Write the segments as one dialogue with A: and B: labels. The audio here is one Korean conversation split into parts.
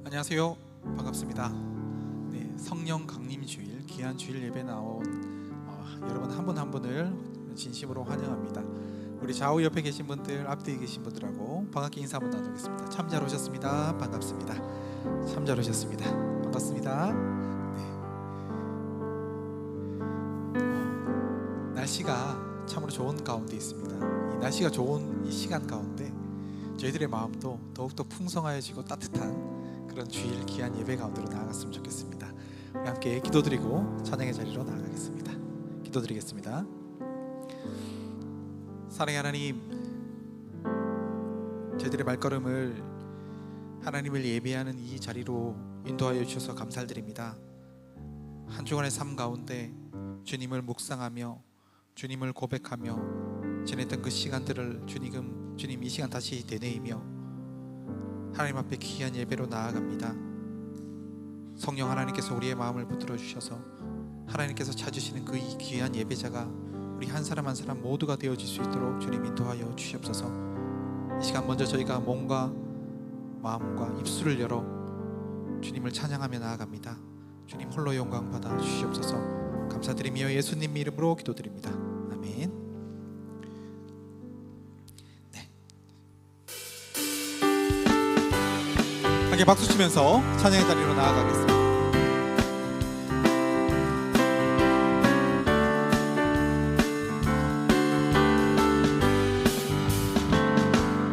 A: 안녕하세요. 반갑습니다. 성령 강림 주일 귀한 주일 예배 나온 여러분 한 분 한 분을 진심으로 환영합니다. 우리 좌우 옆에 계신 분들, 앞뒤에 계신 분들하고 반갑게 인사 한번 나누겠습니다. 참 잘 오셨습니다. 반갑습니다. 참 잘 오셨습니다. 반갑습니다. 날씨가 참으로 좋은 가운데 있습니다. 이 날씨가 좋은 이 시간 가운데 저희들의 마음도 더욱더 풍성하여지고 따뜻한 그런 주일 귀한 예배 가운데로 나아갔으면 좋겠습니다. 우리 함께 기도드리고 찬양의 자리로 나아가겠습니다. 기도드리겠습니다. 사랑의 하나님, 저희들의 발걸음을 하나님을 예배하는 이 자리로 인도하여 주셔서 감사드립니다. 한 주간의 삶 가운데 주님을 묵상하며 주님을 고백하며 지냈던 그 시간들을 주님 이 시간 다시 되뇌이며 하나님 앞에 귀한 예배로 나아갑니다. 성령 하나님께서 우리의 마음을 붙들어 주셔서 하나님께서 찾으시는 그 이 귀한 예배자가 우리 한 사람 한 사람 모두가 되어질 수 있도록 주님 인도하여 주시옵소서. 이 시간 먼저 저희가 몸과 마음과 입술을 열어 주님을 찬양하며 나아갑니다. 주님 홀로 영광 받아 주시옵소서. 감사드리며 예수님 이름으로 기도드립니다. 아멘. 함께 박수 치면서 찬양의 자리로 나아가겠습니다.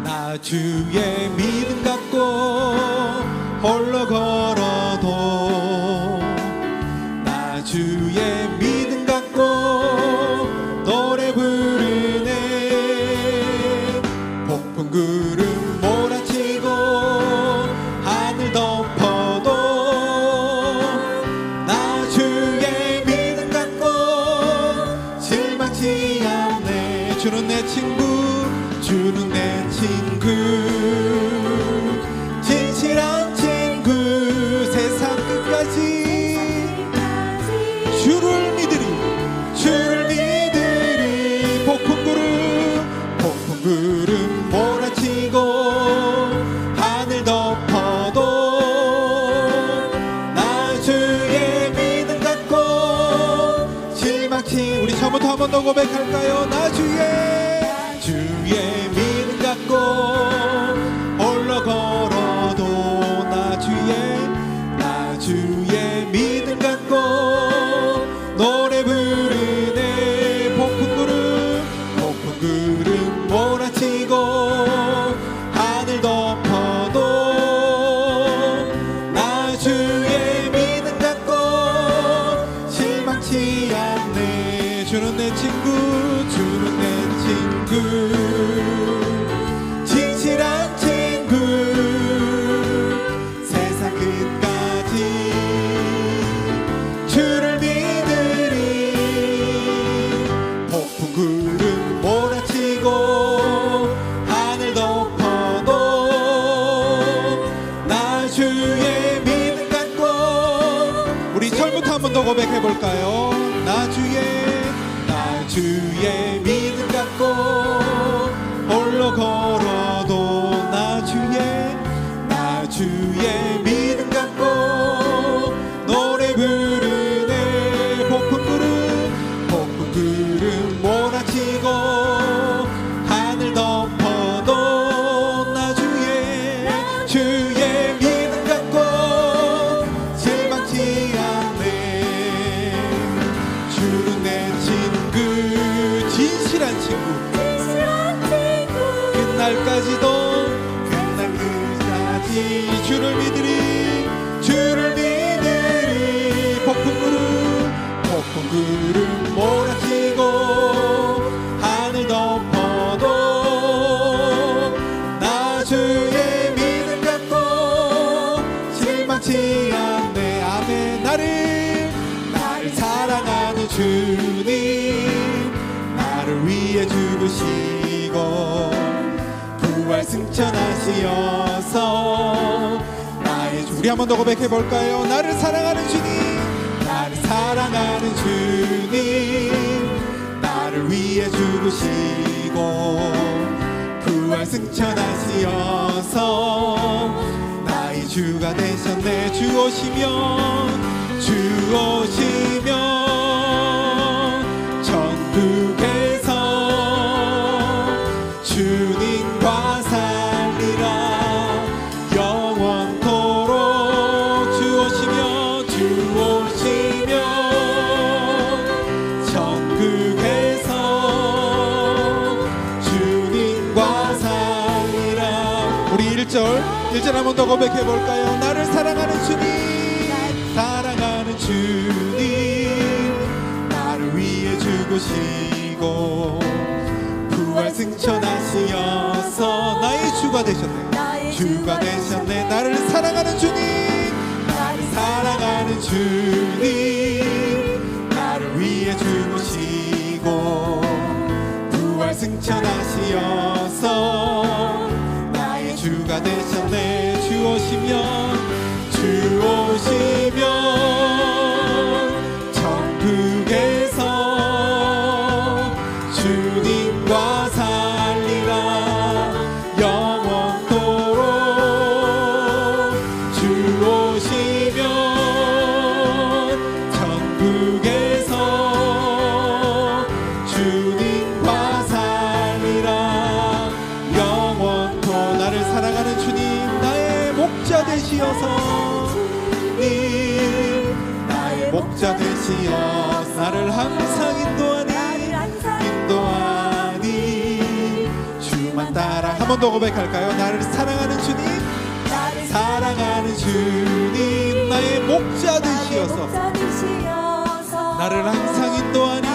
A: 나 주의 믿음 갖고 홀로 걸어도 나 주의 믿음 갖고 노래 부르네. 폭풍 구름 몰아치고 하늘 덮어도 나 주의 믿음 갖고 실망치 않네. 주는 내 친구, 주는 내 친구, 진실한 친구, 세상 끝까지 주를 믿으리, 주를 믿으리. 폭풍 구름 몰아치고 하늘 덮어도 나 주의 믿음 갖고 실망치. 우리 처음부터 한 번 더 고백할까요? 나 주의 믿음 갖고 홀로 걸어도 나 주의 믿음 갖고 노래 부르네. 폭풍 구름 몰아치고 하늘 덮어도 나 주의 믿음 갖고 실망치 않네. 주는 내 친구, 주는 내 친구, 진실한 친구, 세상 끝까지 주를 믿으리. 폭풍 구름 몰아치고 하늘 덮어도 나 주의 믿음 갖고. 우리 처음부터 한 번 더 고백해볼까요? 나 주의 믿음 갖고 홀로 걸어도 나 주의 믿음 갖고 노래 부르네. 폭풍 구름 몰아치고 하늘 덮어도 나 주의 믿음 갖고 실망치 않네. 주는 내 친구, 진실한 친구, 끝날까지도 주를 믿으리, 주를 믿으리. 폭풍 구름 몰아치고 하늘 덮어도 나 주의 믿음 갖고 실망치 않네. 아멘. 나를 사랑하는 주님, 나를 위해 죽으시고 부활 승천하시어서 나의 주. 우리 한 번 더 고백해볼까요? 나를 사랑하는 주님, 나를 위해 죽으시고 부활 승천하시어서 나의 주가 되셨네. 주 오시면 주 오시면 천국에서 주님과 살리라 영원토록. 주 오시면 주 오시면 천국에서 주님과 살리라. 우리 1절 한 번 더 고백해 볼까요? 나를 사랑하는 주님, 사랑하는 주님, 나를 위해 죽으시고 부활 승천하시어서 나의 주가 되셨네. 주가 되셨네. 나를 사랑하는 주님, 사랑하는 주님, 나를 위해 죽으시고 부활 승천하시어서 나의 주가 되셨네. 주 오시면 주 오시면 천국에서 주님과 살리라 영원토록. 주 오시면 천국에서 주님과 살리라 영원토록. 나를 사랑하는 주님, 나의 목자 되시어서 주님, 나의 목자 되시어서 나를 항상 인도하니 주만 따라. 한 번 더 고백할까요? 나를 사랑하는 주님, 사랑하는 주님, 나의 목자 되시어서 나를 항상 인도하니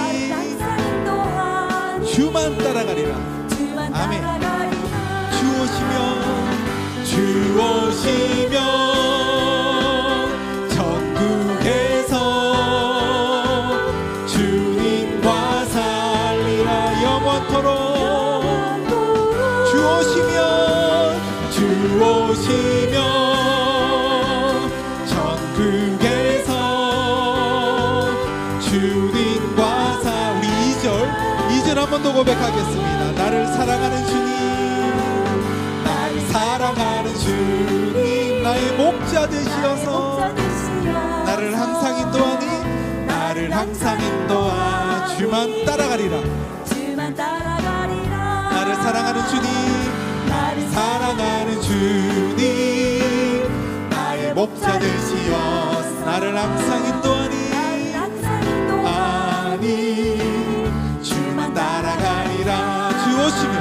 A: 주만 따라가리라. 아멘. 주 오시면 천국에서 주님과 살리라 영원토록. 주 오시면 천국에서 주님과 살. 우리 2절 한 번 더 고백하겠습니다. 나를 사랑하는 주님, 사랑하는 주님, 나의 목자 되시어서 나를 항상 인도하니 나를 항상 인도하 주만 따라가리라. 나를 사랑하는 주님, 사랑하는 주님, 나의 목자 되시어서 나를 항상 인도하니 주만 따라가리라. 주 오시면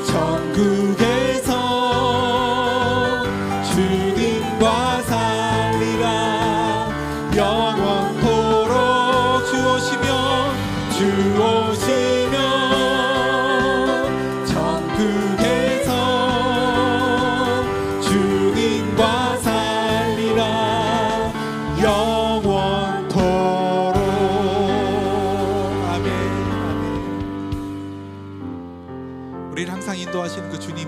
A: 천국에서 주님과 살리라 영원토록. 주 오시면 천국에서 주님과 살리라 영원토록. 아멘. 우리를 항상 인도하시는 그 주님,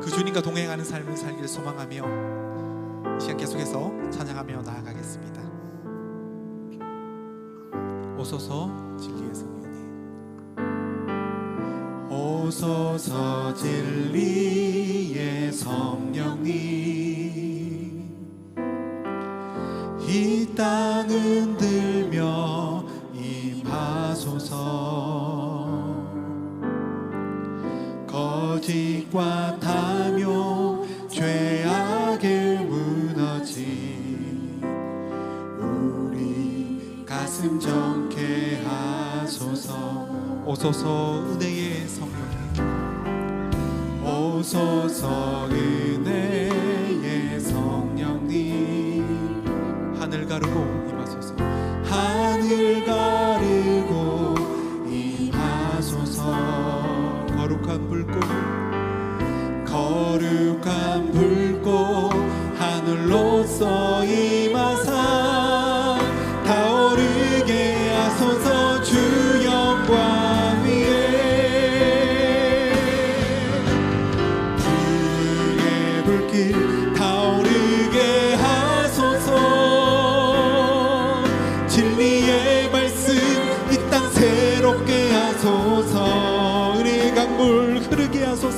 A: 그 주님과 동행하는 삶을 살기를 소망하며 이 시간 계속해서 찬양하며 나아가겠습니다. 오소서 진리의 성령님, 오소서 진리의 성령님, 이 땅 흔들며 임하소서. 거짓과 탐욕 죄악에 무너진 우리 가슴 정케 하소서. 오소서 은혜의 성령님, 오소서 은혜의 성령님, 하늘 가르고 임하소서. 하늘 가르고 임하소서. 거룩한 불꽃 하늘로서 임하사 타오르게 하소서. 주 영광 위에 불의 불길 타오르게 하소서. 진리의 말씀 이 땅 새롭게 하소서. 은혜의 강물 흐르게 하소서.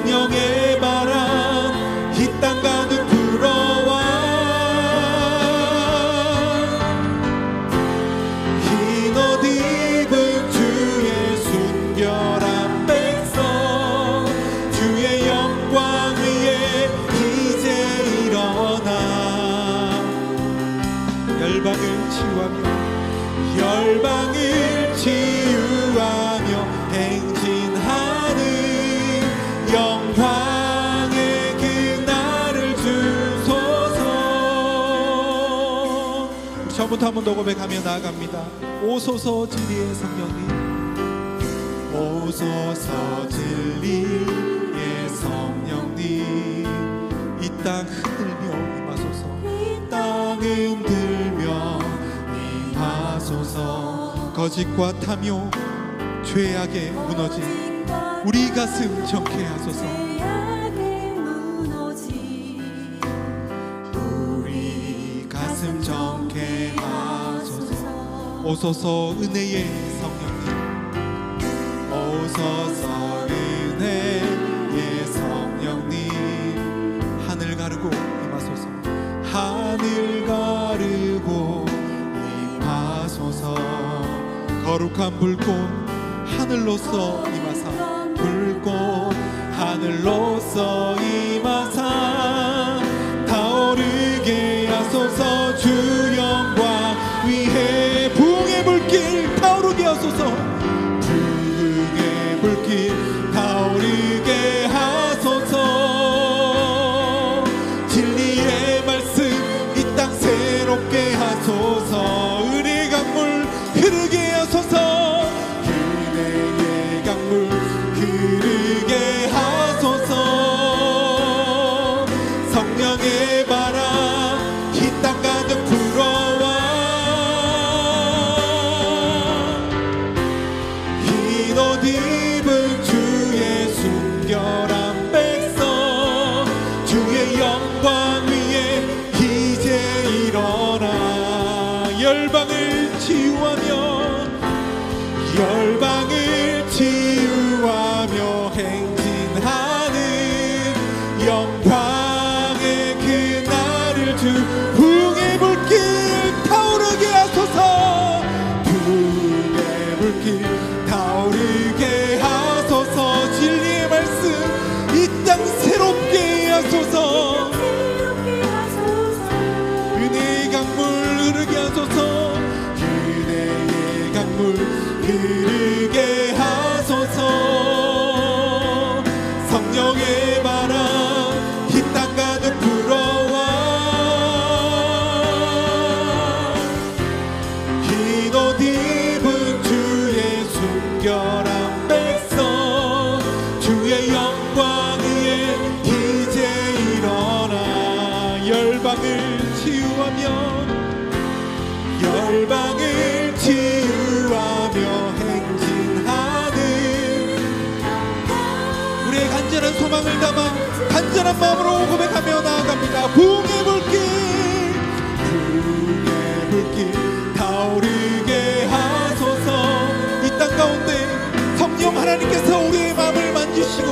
A: 성령의 바람 이 땅 가득 불어와 흰 옷 입은 주의 순결한 백성 주의 영광 위에 이제 일어나 열방을 치유하며 행진하는 영광의 그날을 주소서. 처음부터 한 번 더 고백하며 나아갑니다. 오소서 진리의 성령님, 오소서 진리의 성령님, 이 땅 흔들며 임하소서. 이 땅 흔들며 임하소서. 거짓과 탐욕 죄악에 무너진 우리 가슴 정케 하소서. 우리 가슴 정케 하소서. 오소서 은혜의 성령님, 오소서 은혜의 성령님, 하늘 가르고 임하소서. 하늘 가르고 임하소서. 거룩한 불꽃 하늘로서 임하사, 불꽃 하늘로서 임하사 타오르게 하소서. 주 영광 위에 부흥의 불길 타오르게 하소서. 부흥의 불길 타오르게 하소서. 진리의 말씀 이 땅 새롭게 하소서. 은혜의 강물 흐르게 하소서. 은혜의 강물 흐르게 하소서. 성령의 바람 이 땅 가득 불어와 흰 옷 입은 주의 순결한 백성 주의 영광 위에 이제 일어나 열방을 치유하며 행진하는 영광의 그날을 주 부흥의 불길 타오르게 하소서. 부흥의 불길 타오르게 하소서. 진리의 말씀 이 땅 새롭게 하소서. 은혜의 강물 흐르게 하소서. 은혜의 강물 흐르게 하소서. 성령의 바람 이 땅 가득 불어와 흰 옷 입은 주의 순결한 백성 주의 영광 위에 이제 일어나 열방을 치유하며 행진하는 우리의 간절한 소망을 담아 간절한 마음으로 고백하며 나아갑니다. 부흥의 불길 타오르게 하소서. 이 땅 가운데 성령 하나님께서 우리의 마음을 만지시고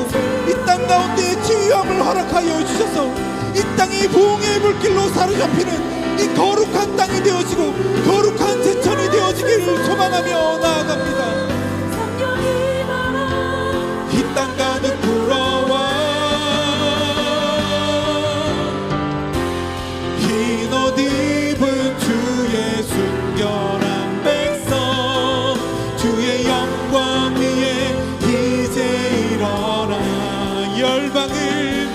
A: 이 땅 가운데 치유함을 허락하여 주셔서 이 땅이 부흥의 불길로 사로잡히는 이 거룩한 땅이 되어지고 거룩한 제천이 되어지기를 소망하며 나아갑니다. 이 땅 가득 불어와 흰 옷 입은 주의 순결한 백성 주의 영광 위에 이제 일어나 열방을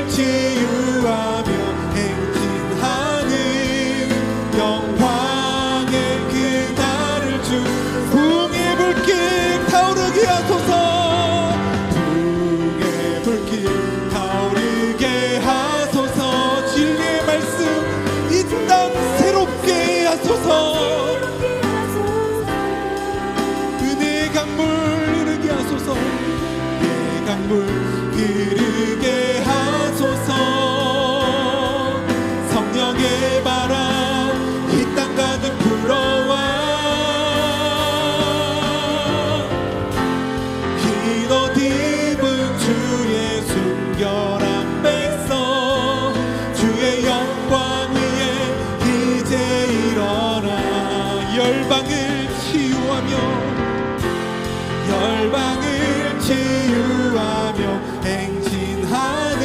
A: 치유하며 행진하는 영광의 그날을 주 부흥의 불길 타오르게 하소서. 부흥의 불길 타오르게 하소서. 진리의 말씀 이 땅 새롭게 하소서. 은혜의 강물 흐르게 하소서. 은혜의 강물 흐르게 하소서. 성령의 바람 이 땅 가득 불어와 열방을 치유하며 행진하는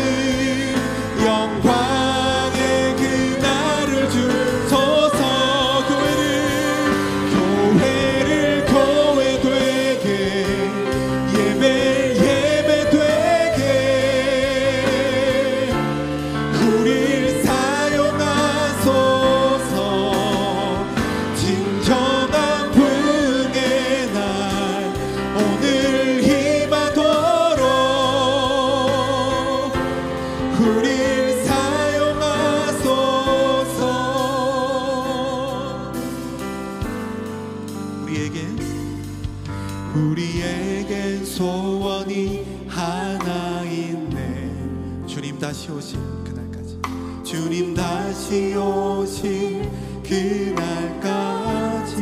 A: 영광의 그날을 주소서. 교회 되게 예배 되게 우릴 사용하소서. 진정한 부흥의 날 오늘 임하도록 우릴 사용하소서. 우리에겐 소원이 하나 있네. 주님 다시 오실 그날까지, 주님 다시 오실 그날까지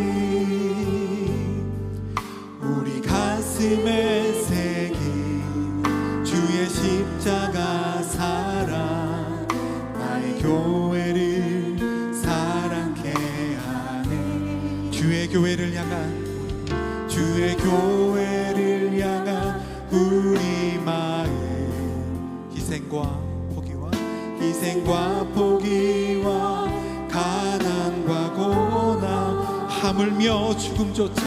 A: 우리 가슴에 새긴 주의 십자가 사랑 나의 교회를 사랑케 하네. 주의 교회를 향한 우리 마음 희생과 포기와 가난과 고난 하물며 죽음조차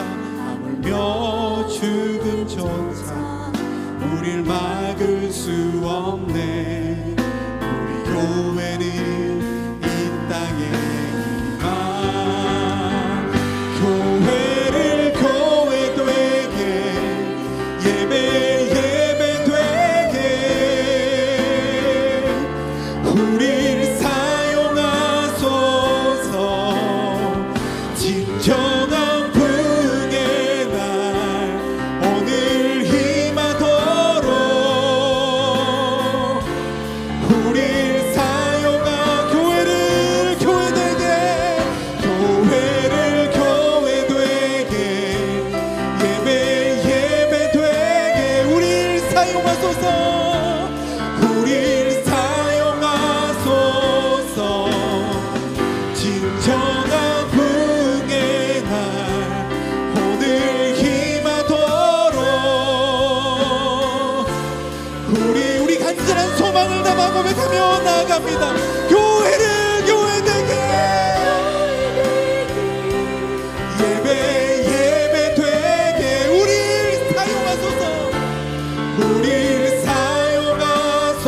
A: 우릴 막을 수 없네. 우리 교회는 이 땅에 임하. 교회 되게 예배 되게 우릴 사용하소서. 진정한 부흥의 날 오늘 임하도록 우릴 사용하. 교회를 되게 예배 되게 우릴 사용하소서. 우릴 사용하소서. 진정한 부흥의 날 오늘 임하도록 우리 간절한 소망을 담아 고백하며 나아갑니다. 교회 되게 예배 되게 우릴 사용하소서. 우릴 사용하소서.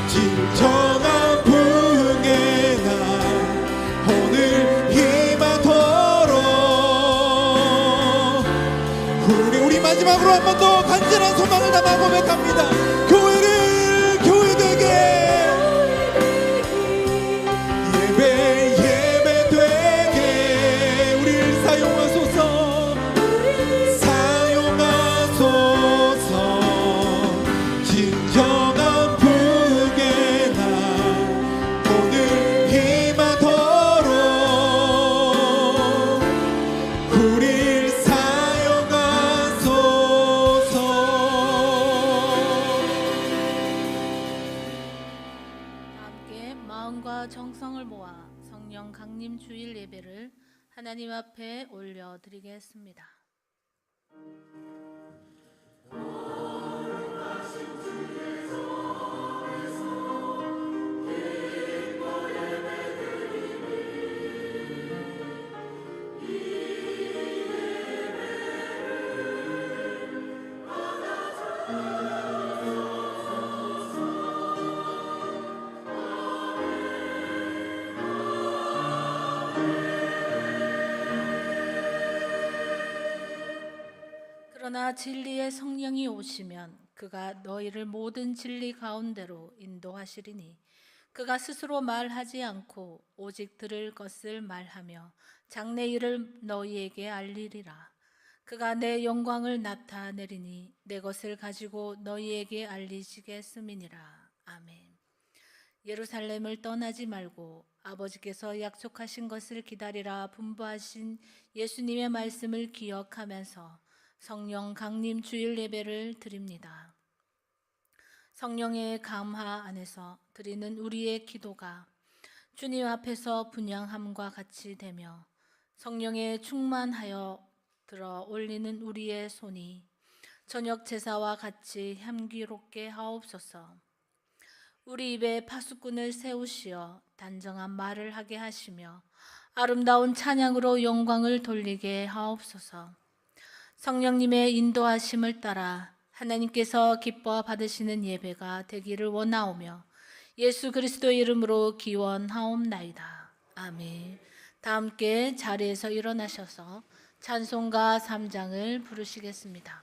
A: 진정한 부흥의 날 오늘 임하도록 우리 마지막으로 한 번 더 간절한 소망을 담아 고백합니다. 교회 되게 예배 되게 우릴 사용하소서. 진정한 부흥의 날 오늘 임하도록 우릴 사용하소서.
B: 함께 마음과 정성을 모아 성령 강림 주일 예배를 하나님 앞에 올려드리겠습니다. 그러나 진리의 성령이 오시면 그가 너희를 모든 진리 가운데로 인도하시리니 그가 스스로 말하지 않고 오직 들을 것을 말하며 장래 일을 너희에게 알리리라. 그가 내 영광을 나타내리니 내 것을 가지고 너희에게 알리시겠음이니라. 아멘. 예루살렘을 떠나지 말고 아버지께서 약속하신 것을 기다리라 분부하신 예수님의 말씀을 기억하면서 성령 강림 주일 예배를 드립니다. 성령의 감화 안에서 드리는 우리의 기도가 주님 앞에서 분향함과 같이 되며 성령에 충만하여 들어 올리는 우리의 손이 저녁 제사와 같이 향기롭게 하옵소서. 우리 입에 파수꾼을 세우시어 단정한 말을 하게 하시며 아름다운 찬양으로 영광을 돌리게 하옵소서. 성령님의 인도하심을 따라 하나님께서 기뻐 받으시는 예배가 되기를 원하오며 예수 그리스도의 이름으로 기원하옵나이다. 아멘. 다 함께 자리에서 일어나셔서 찬송가 3장을 부르시겠습니다.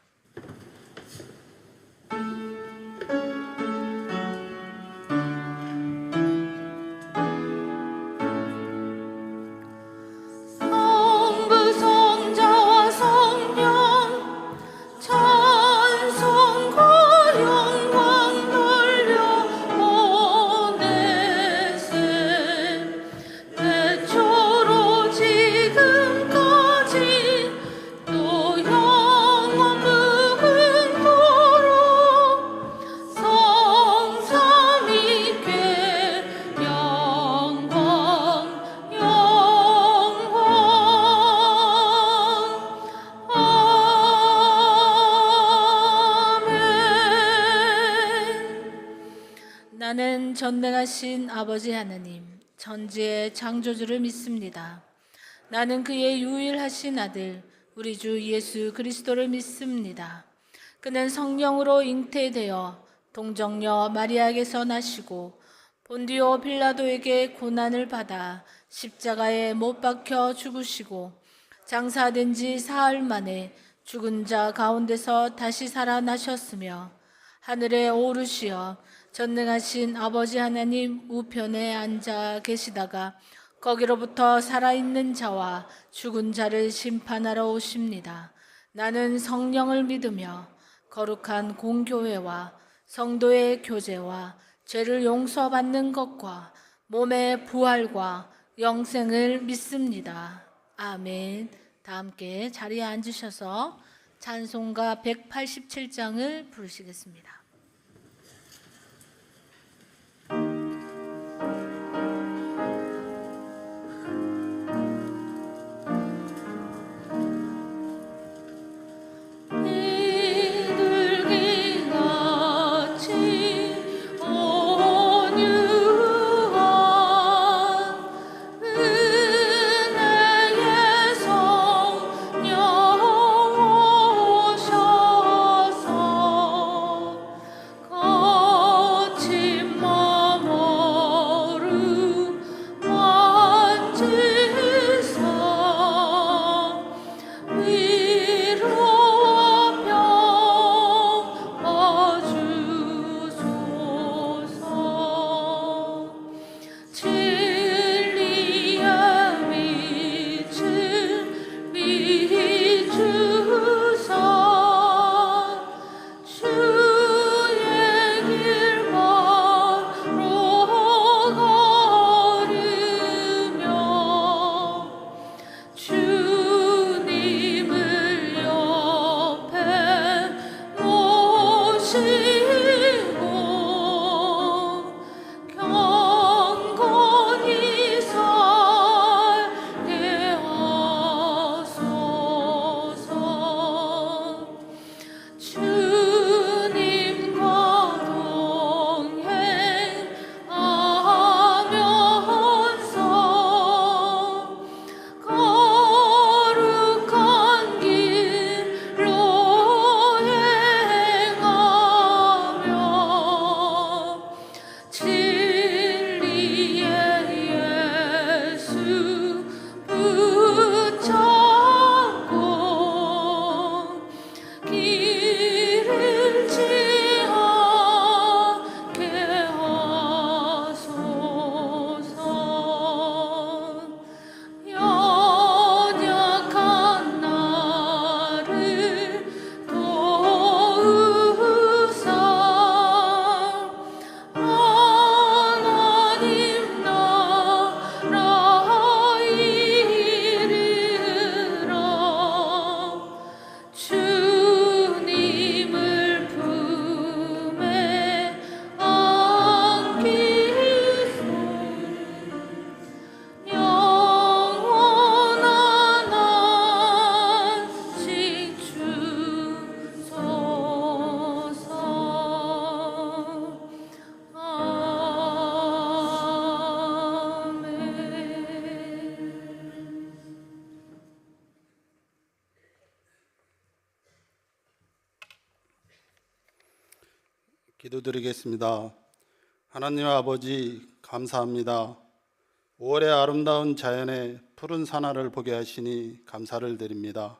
B: 나는 전능하신 아버지 하나님, 천지의 창조주를 믿습니다. 나는 그의 유일하신 아들, 우리 주 예수 그리스도를 믿습니다. 그는 성령으로 잉태되어 동정녀 마리아에게서 나시고 본디오 빌라도에게 고난을 받아 십자가에 못 박혀 죽으시고 장사된 지 사흘 만에 죽은 자 가운데서 다시 살아나셨으며 하늘에 오르시어 전능하신 아버지 하나님 우편에 앉아 계시다가 거기로부터 살아있는 자와 죽은 자를 심판하러 오십니다. 나는 성령을 믿으며 거룩한 공교회와 성도의 교제와 죄를 용서받는 것과 몸의 부활과 영생을 믿습니다. 아멘. 다 함께 자리에 앉으셔서 찬송가 187장을 부르시겠습니다.
C: 기도드리겠습니다. 하나님 아버지, 감사합니다. 5월의 아름다운 자연의 푸른 산하를 보게 하시니 감사를 드립니다.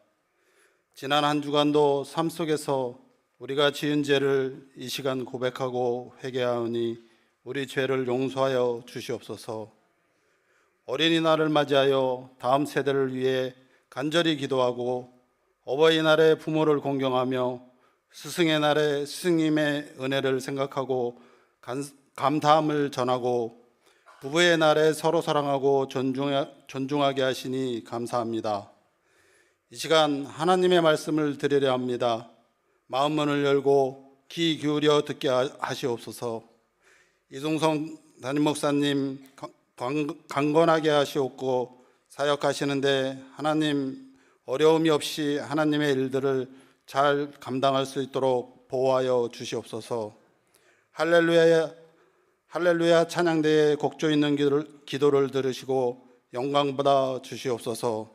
C: 지난 한 주간도 삶 속에서 우리가 지은 죄를 이 시간 고백하고 회개하오니 우리 죄를 용서하여 주시옵소서. 어린이날을 맞이하여 다음 세대를 위해 간절히 기도하고, 어버이날에 부모를 공경하며, 스승의 날에 스승님의 은혜를 생각하고 감사함을 전하고, 부부의 날에 서로 사랑하고 존중하게 하시니 감사합니다. 이 시간 하나님의 말씀을 드리려 합니다. 마음문을 열고 귀 기울여 듣게 하시옵소서. 이동성 담임 목사님 강건하게 하시옵고, 사역하시는데 하나님 어려움이 없이 하나님의 일들을 잘 감당할 수 있도록 보호하여 주시옵소서. 할렐루야, 할렐루야 찬양대에 곡조 있는 기도를 들으시고 영광받아 주시옵소서.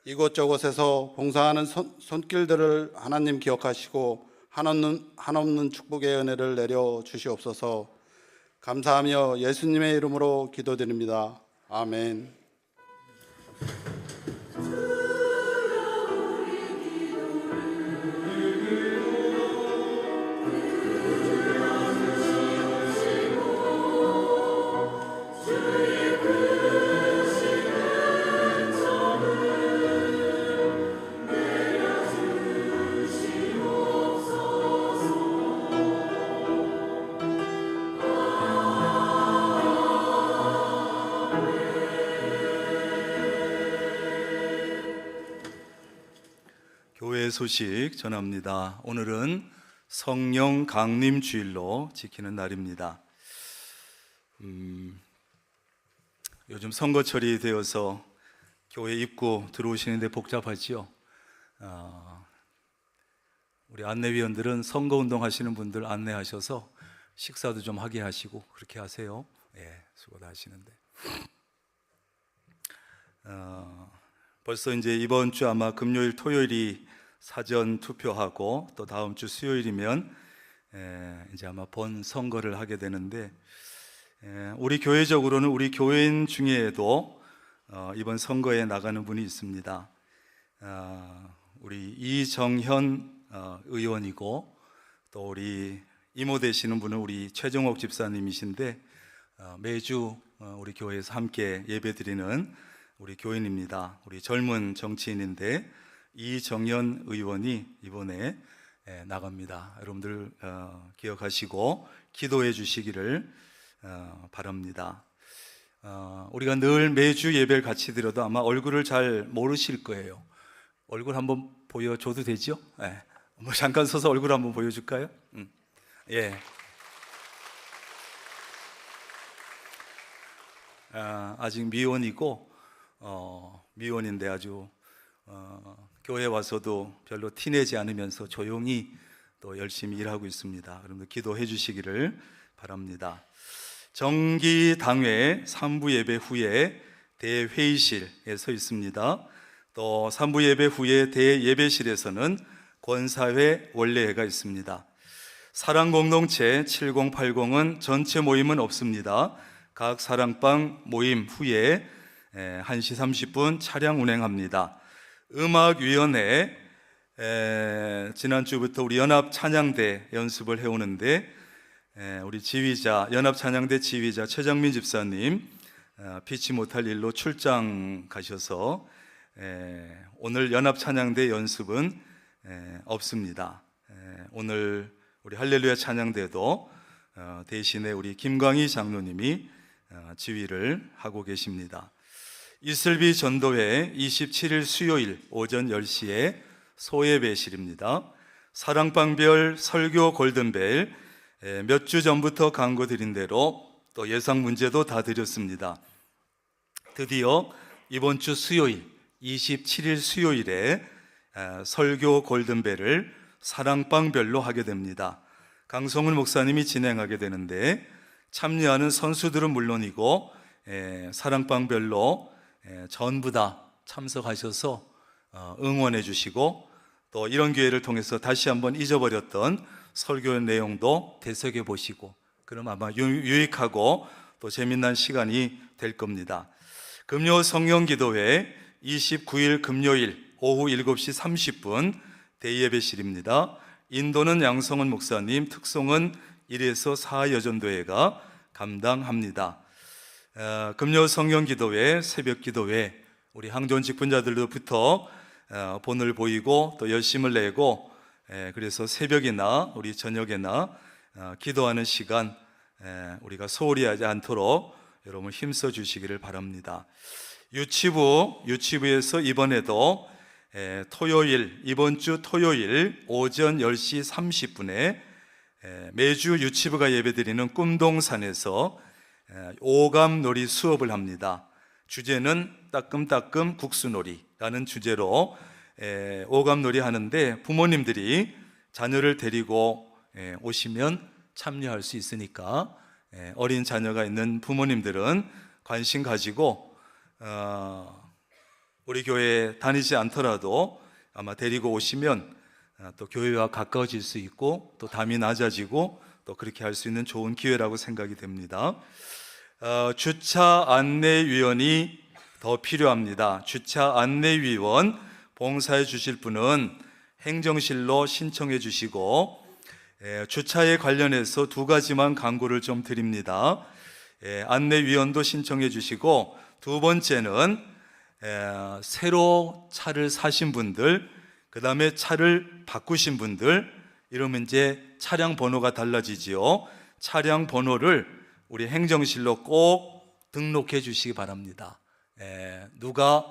C: 이곳저곳에서 봉사하는 손길들을 하나님 기억하시고 한없는 축복의 은혜를 내려 주시옵소서. 감사하며 예수님의 이름으로 기도드립니다. 아멘.
D: 교회 소식 전합니다. 오늘은 성령 강림 주일로 지키는 날입니다. 요즘 선거철이 되어서 교회 입구 들어오시는데 복잡하지요. 우리 안내위원들은 선거운동 하시는 분들 안내하셔서 식사도 좀 하게 하시고 그렇게 하세요. 수고 다 하시는데. 벌써 이제 이번 주 아마 금요일, 토요일이 사전 투표하고, 또 다음 주 수요일이면 이제 아마 본 선거를 하게 되는데, 우리 교회적으로는 우리 교회인 중에도 이번 선거에 나가는 분이 있습니다. 우리 이정현 의원이고, 또 우리 이모 되시는 분은 우리 최정옥 집사님이신데, 매주 우리 교회에서 함께 예배드리는 우리 교인입니다. 우리 젊은 정치인인데 이정현 의원이 이번에 나갑니다. 여러분들 기억하시고 기도해 주시기를 바랍니다. 우리가 늘 매주 예배를 같이 드려도 아마 얼굴을 잘 모르실 거예요. 얼굴 한번 보여줘도 되죠? 뭐 잠깐 서서 얼굴 한번 보여줄까요? 예. 아직 미혼이고, 미혼인데 아주 교회 와서도 별로 티내지 않으면서 조용히 또 열심히 일하고 있습니다. 여러분들 기도해 주시기를 바랍니다. 정기당회 3부 예배 후에 대회의실에 서 있습니다. 또 3부 예배 후에 대예배실에서는 권사회 원례회가 있습니다. 사랑공동체 7080은 전체 모임은 없습니다. 각 사랑방 모임 후에 1시 30분 차량 운행합니다. 음악위원회, 지난주부터 우리 연합찬양대 연습을 해오는데, 우리 지휘자, 연합찬양대 지휘자 최정민 집사님 피치 못할 일로 출장 가셔서 오늘 연합찬양대 연습은 없습니다. 오늘 우리 할렐루야 찬양대도 대신에 우리 김광희 장로님이 지휘를 하고 계십니다. 이슬비 전도회 27일 수요일 오전 10시에 소예배실입니다. 사랑방별 설교 골든벨 몇 주 전부터 광고 드린 대로 또 예상 문제도 다 드렸습니다. 드디어 이번 주 수요일 27일 수요일에 설교 골든벨을 사랑방별로 하게 됩니다. 강성훈 목사님이 진행하게 되는데, 참여하는 선수들은 물론이고 사랑방별로 전부 다 참석하셔서 응원해 주시고, 또 이런 기회를 통해서 다시 한번 잊어버렸던 설교 내용도 되새겨 보시고, 그럼 아마 유익하고 또 재미난 시간이 될 겁니다. 금요 성령 기도회 29일 금요일 오후 7시 30분 대예배실입니다. 인도는 양성은 목사님, 특송은 1에서 4 여전도회가 감당합니다. 금요 성령 기도회, 새벽 기도회, 우리 항존 직분자들로부터 본을 보이고 또 열심을 내고, 그래서 새벽이나 우리 저녁에나 기도하는 시간 우리가 소홀히 하지 않도록 여러분 힘써 주시기를 바랍니다. 유치부에서 이번에도 이번 주 토요일 오전 10시 30분에 매주 유치부가 예배드리는 꿈동산에서 오감놀이 수업을 합니다. 주제는 따끔따끔 국수놀이라는 주제로 오감놀이 하는데, 부모님들이 자녀를 데리고 오시면 참여할 수 있으니까 어린 자녀가 있는 부모님들은 관심 가지고 우리 교회에 다니지 않더라도 아마 데리고 오시면 또 교회와 가까워질 수 있고 또 담이 낮아지고 또 그렇게 할 수 있는 좋은 기회라고 생각이 됩니다. 주차 안내위원이 더 필요합니다. 주차 안내위원 봉사해 주실 분은 행정실로 신청해 주시고, 주차에 관련해서 2가지만 강구를 좀 드립니다. 안내위원도 신청해 주시고, 두 번째는 새로 차를 사신 분들, 그 다음에 차를 바꾸신 분들, 이러면 이제 차량 번호가 달라지지요. 차량 번호를 우리 행정실로 꼭 등록해 주시기 바랍니다. 누가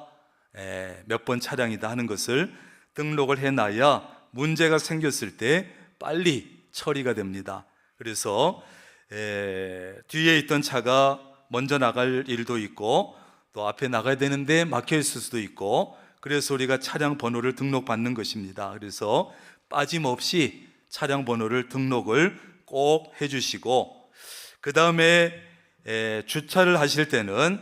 D: 몇 번 차량이다 하는 것을 등록을 해놔야 문제가 생겼을 때 빨리 처리가 됩니다. 그래서 뒤에 있던 차가 먼저 나갈 일도 있고 또 앞에 나가야 되는데 막혀 있을 수도 있고, 그래서 우리가 차량 번호를 등록받는 것입니다. 그래서 빠짐없이 차량 번호를 등록을 꼭 해주시고, 그 다음에 주차를 하실 때는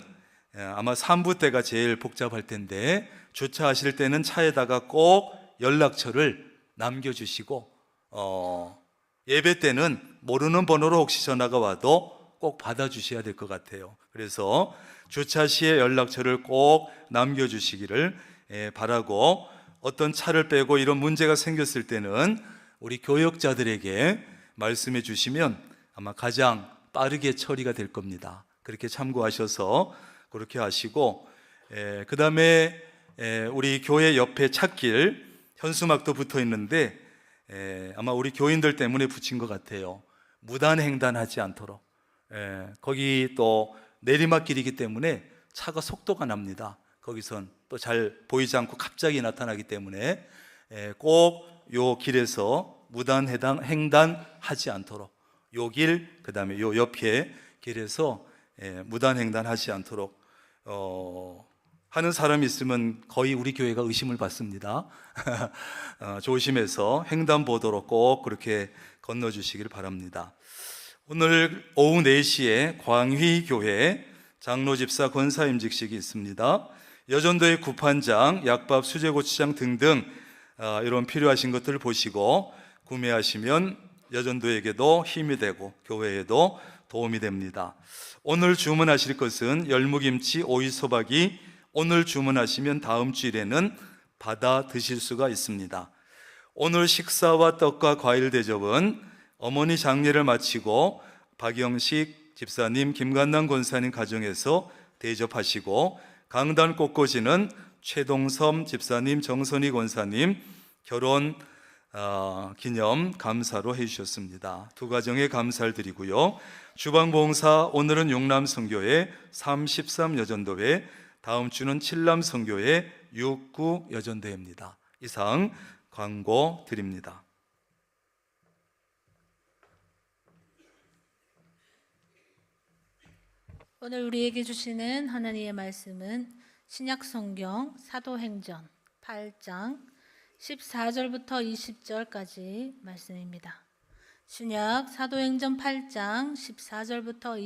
D: 아마 3부 때가 제일 복잡할 텐데, 주차하실 때는 차에다가 꼭 연락처를 남겨주시고, 예배 때는 모르는 번호로 혹시 전화가 와도 꼭 받아주셔야 될 것 같아요. 그래서 주차 시에 연락처를 꼭 남겨주시기를 바라고, 어떤 차를 빼고 이런 문제가 생겼을 때는 우리 교역자들에게 말씀해 주시면 아마 가장 빠르게 처리가 될 겁니다. 그렇게 참고하셔서 그렇게 하시고, 그 다음에 우리 교회 옆에 찻길 현수막도 붙어 있는데 아마 우리 교인들 때문에 붙인 것 같아요. 무단횡단하지 않도록. 거기 또 내리막길이기 때문에 차가 속도가 납니다. 거기선 또 잘 보이지 않고 갑자기 나타나기 때문에 꼭 요 길에서 무단횡단하지 않도록, 요 길, 그 다음에 요 옆에 길에서 무단횡단하지 않도록 하는 사람이 있으면 거의 우리 교회가 의심을 받습니다. 조심해서 횡단보도로 꼭 그렇게 건너주시길 바랍니다. 오늘 오후 4시에 광휘교회 장로집사 권사임직식이 있습니다. 여전도의 구판장, 약밥, 수제고추장 등등 이런 필요하신 것들을 보시고 구매하시면 여전도에게도 힘이 되고 교회에도 도움이 됩니다. 오늘 주문하실 것은 열무김치, 오이소박이, 오늘 주문하시면 다음 주일에는 받아 드실 수가 있습니다. 오늘 식사와 떡과 과일 대접은 어머니 장례를 마치고 박영식 집사님, 김간남 권사님 가정에서 대접하시고, 강단 꽃꽂이는 최동섬 집사님, 정선희 권사님 결혼 기념 감사로 해주셨습니다. 두 가정에 감사를 드리고요. 주방봉사, 오늘은 용남선교회 33 여전도회, 다음 주는 7남 선교회 69 여전도회입니다. 이상 광고 드립니다.
B: 오늘 우리에게 주시는 하나님의 말씀은 신약성경 사도행전 8장 14절부터 20절까지 말씀입니다. 신약 사도행전 8장 14절부터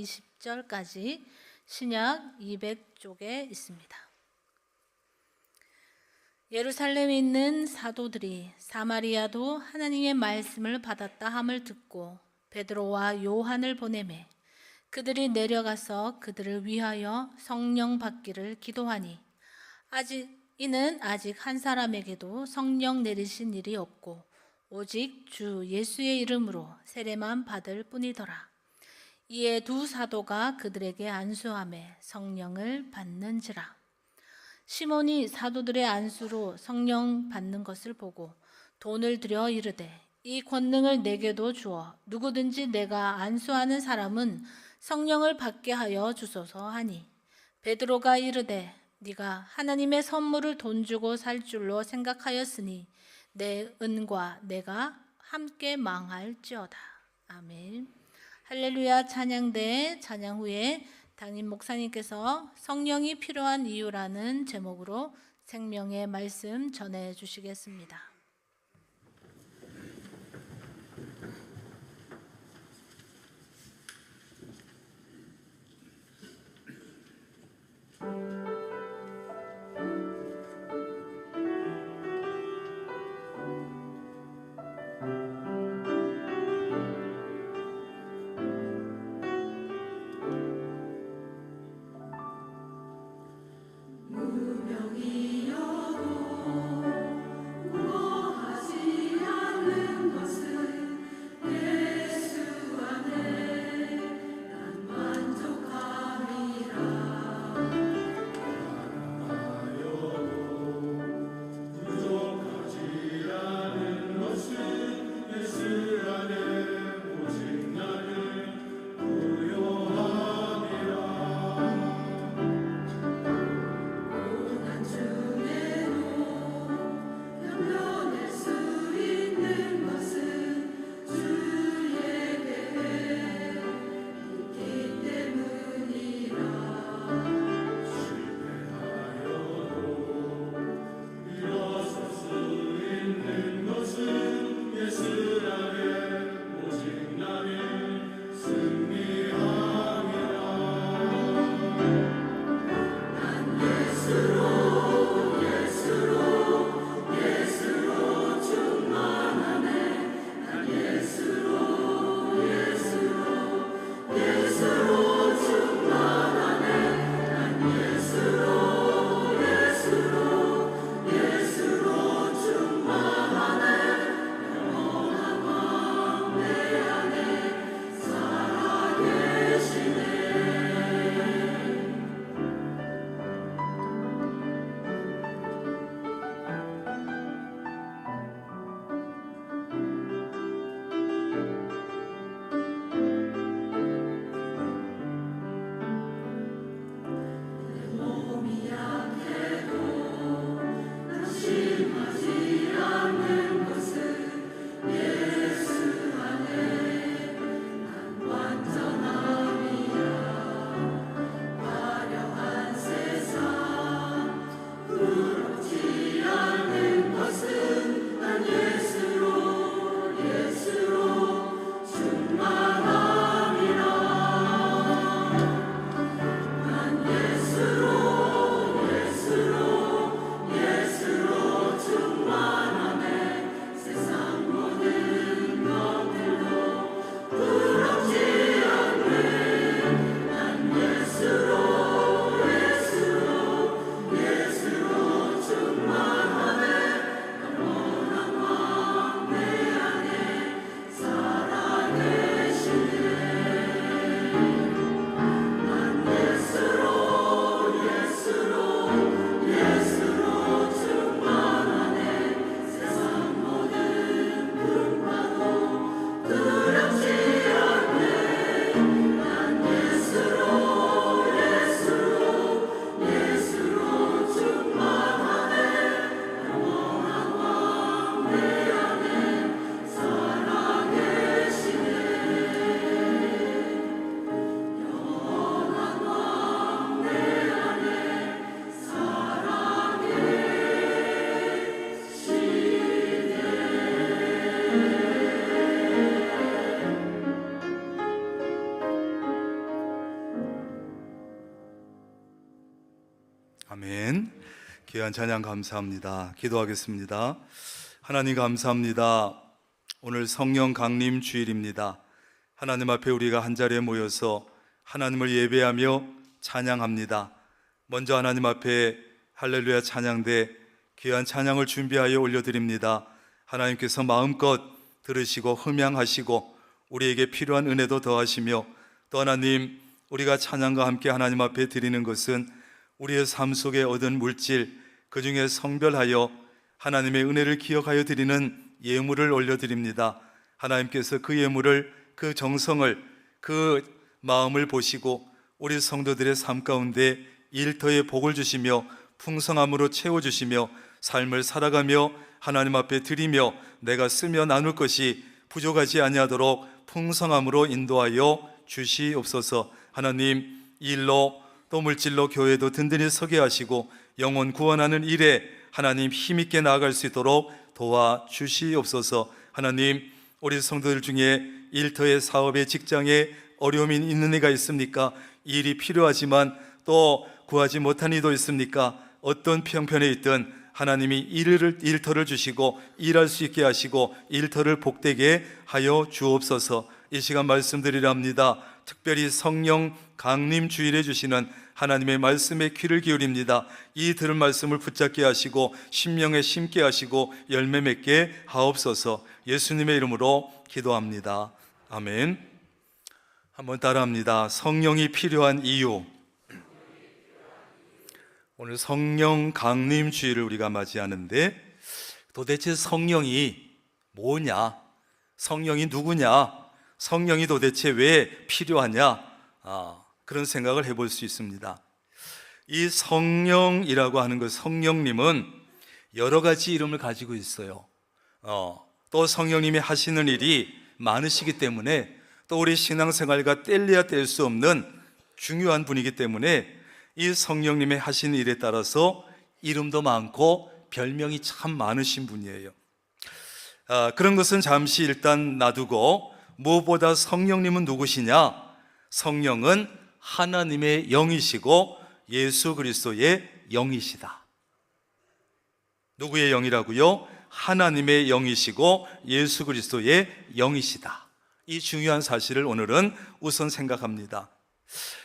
B: 20절까지 신약 200쪽에 있습니다. 예루살렘에 있는 사도들이 사마리아도 하나님의 말씀을 받았다 함을 듣고 베드로와 요한을 보내매 그들이 내려가서 그들을 위하여 성령 받기를 기도하니 이는 아직 한 사람에게도 성령 내리신 일이 없고 오직 주 예수의 이름으로 세례만 받을 뿐이더라. 이에 두 사도가 그들에게 안수하매 성령을 받는지라. 시몬이 사도들의 안수로 성령 받는 것을 보고 돈을 들여 이르되 이 권능을 내게도 주어 누구든지 내가 안수하는 사람은 성령을 받게 하여 주소서 하니 베드로가 이르되 네가 하나님의 선물을 돈 주고 살 줄로 생각하였으니 내 은과 내가 함께 망할지어다. 아멘. 할렐루야. 찬양대 찬양 후에 담임 목사님께서 성령이 필요한 이유라는 제목으로 생명의 말씀 전해 주시겠습니다.
D: 아멘. 귀한 찬양 감사합니다. 기도하겠습니다. 하나님 감사합니다. 오늘 성령 강림 주일입니다. 하나님 앞에 우리가 한자리에 모여서 하나님을 예배하며 찬양합니다. 먼저 하나님 앞에 할렐루야 찬양대 귀한 찬양을 준비하여 올려드립니다. 하나님께서 마음껏 들으시고 흠양하시고 우리에게 필요한 은혜도 더하시며, 또 하나님, 우리가 찬양과 함께 하나님 앞에 드리는 것은 우리의 삶 속에 얻은 물질, 그 중에 성별하여 하나님의 은혜를 기억하여 드리는 예물을 올려드립니다. 하나님께서 그 예물을, 그 정성을, 그 마음을 보시고 우리 성도들의 삶 가운데 일터에 복을 주시며 풍성함으로 채워주시며 삶을 살아가며 하나님 앞에 드리며 내가 쓰며 나눌 것이 부족하지 아니하도록 풍성함으로 인도하여 주시옵소서. 하나님, 이 일로 또 물질로 교회도 든든히 서게 하시고 영혼 구원하는 일에 하나님 힘있게 나아갈 수 있도록 도와주시옵소서. 하나님, 우리 성도들 중에 일터에 사업에 직장에 어려움이 있는 이가 있습니까? 일이 필요하지만 또 구하지 못한 이도 있습니까? 어떤 형편에 있든 하나님이 일터를 주시고 일할 수 있게 하시고 일터를 복되게 하여 주옵소서. 이 시간 말씀드리랍니다. 특별히 성령 강림 주일에 주시는 하나님의 말씀에 귀를 기울입니다. 이 들은 말씀을 붙잡게 하시고 심령에 심게 하시고 열매 맺게 하옵소서. 예수님의 이름으로 기도합니다. 아멘. 한번 따라합니다. 성령이 필요한 이유. 오늘 성령 강림 주일을 우리가 맞이하는데, 도대체 성령이 뭐냐? 성령이 누구냐? 성령이 도대체 왜 필요하냐? 그런 생각을 해볼 수 있습니다. 이 성령이라고 하는 것, 성령님은 여러 가지 이름을 가지고 있어요. 또 성령님이 하시는 일이 많으시기 때문에, 또 우리 신앙생활과 뗄래야 뗄 수 없는 중요한 분이기 때문에 이 성령님의 하시는 일에 따라서 이름도 많고 별명이 참 많으신 분이에요. 그런 것은 잠시 일단 놔두고, 무엇보다 성령님은 누구시냐? 성령은 하나님의 영이시고 예수 그리스도의 영이시다. 누구의 영이라고요? 하나님의 영이시고 예수 그리스도의 영이시다. 이 중요한 사실을 오늘은 우선 생각합니다.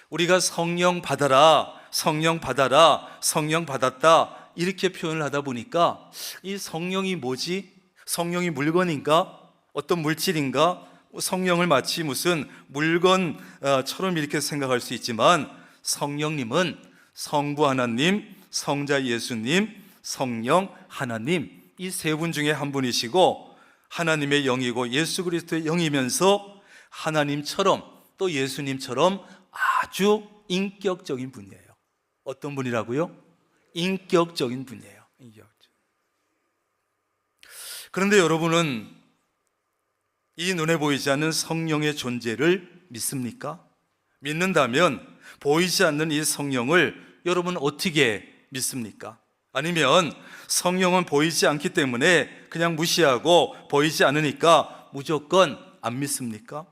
D: 우리가 성령 받아라, 성령 받아라, 성령 받았다 이렇게 표현을 하다 보니까 이 성령이 뭐지? 성령이 물건인가? 어떤 물질인가? 성령을 마치 무슨 물건처럼 이렇게 생각할 수 있지만, 성령님은 성부 하나님, 성자 예수님, 성령 하나님, 이 세 분 중에 한 분이시고 하나님의 영이고 예수 그리스도의 영이면서 하나님처럼 또 예수님처럼 아주 인격적인 분이에요. 어떤 분이라고요? 인격적인 분이에요. 그런데 여러분은 이 눈에 보이지 않는 성령의 존재를 믿습니까? 믿는다면 보이지 않는 이 성령을 여러분 어떻게 믿습니까? 아니면 성령은 보이지 않기 때문에 그냥 무시하고 보이지 않으니까 무조건 안 믿습니까?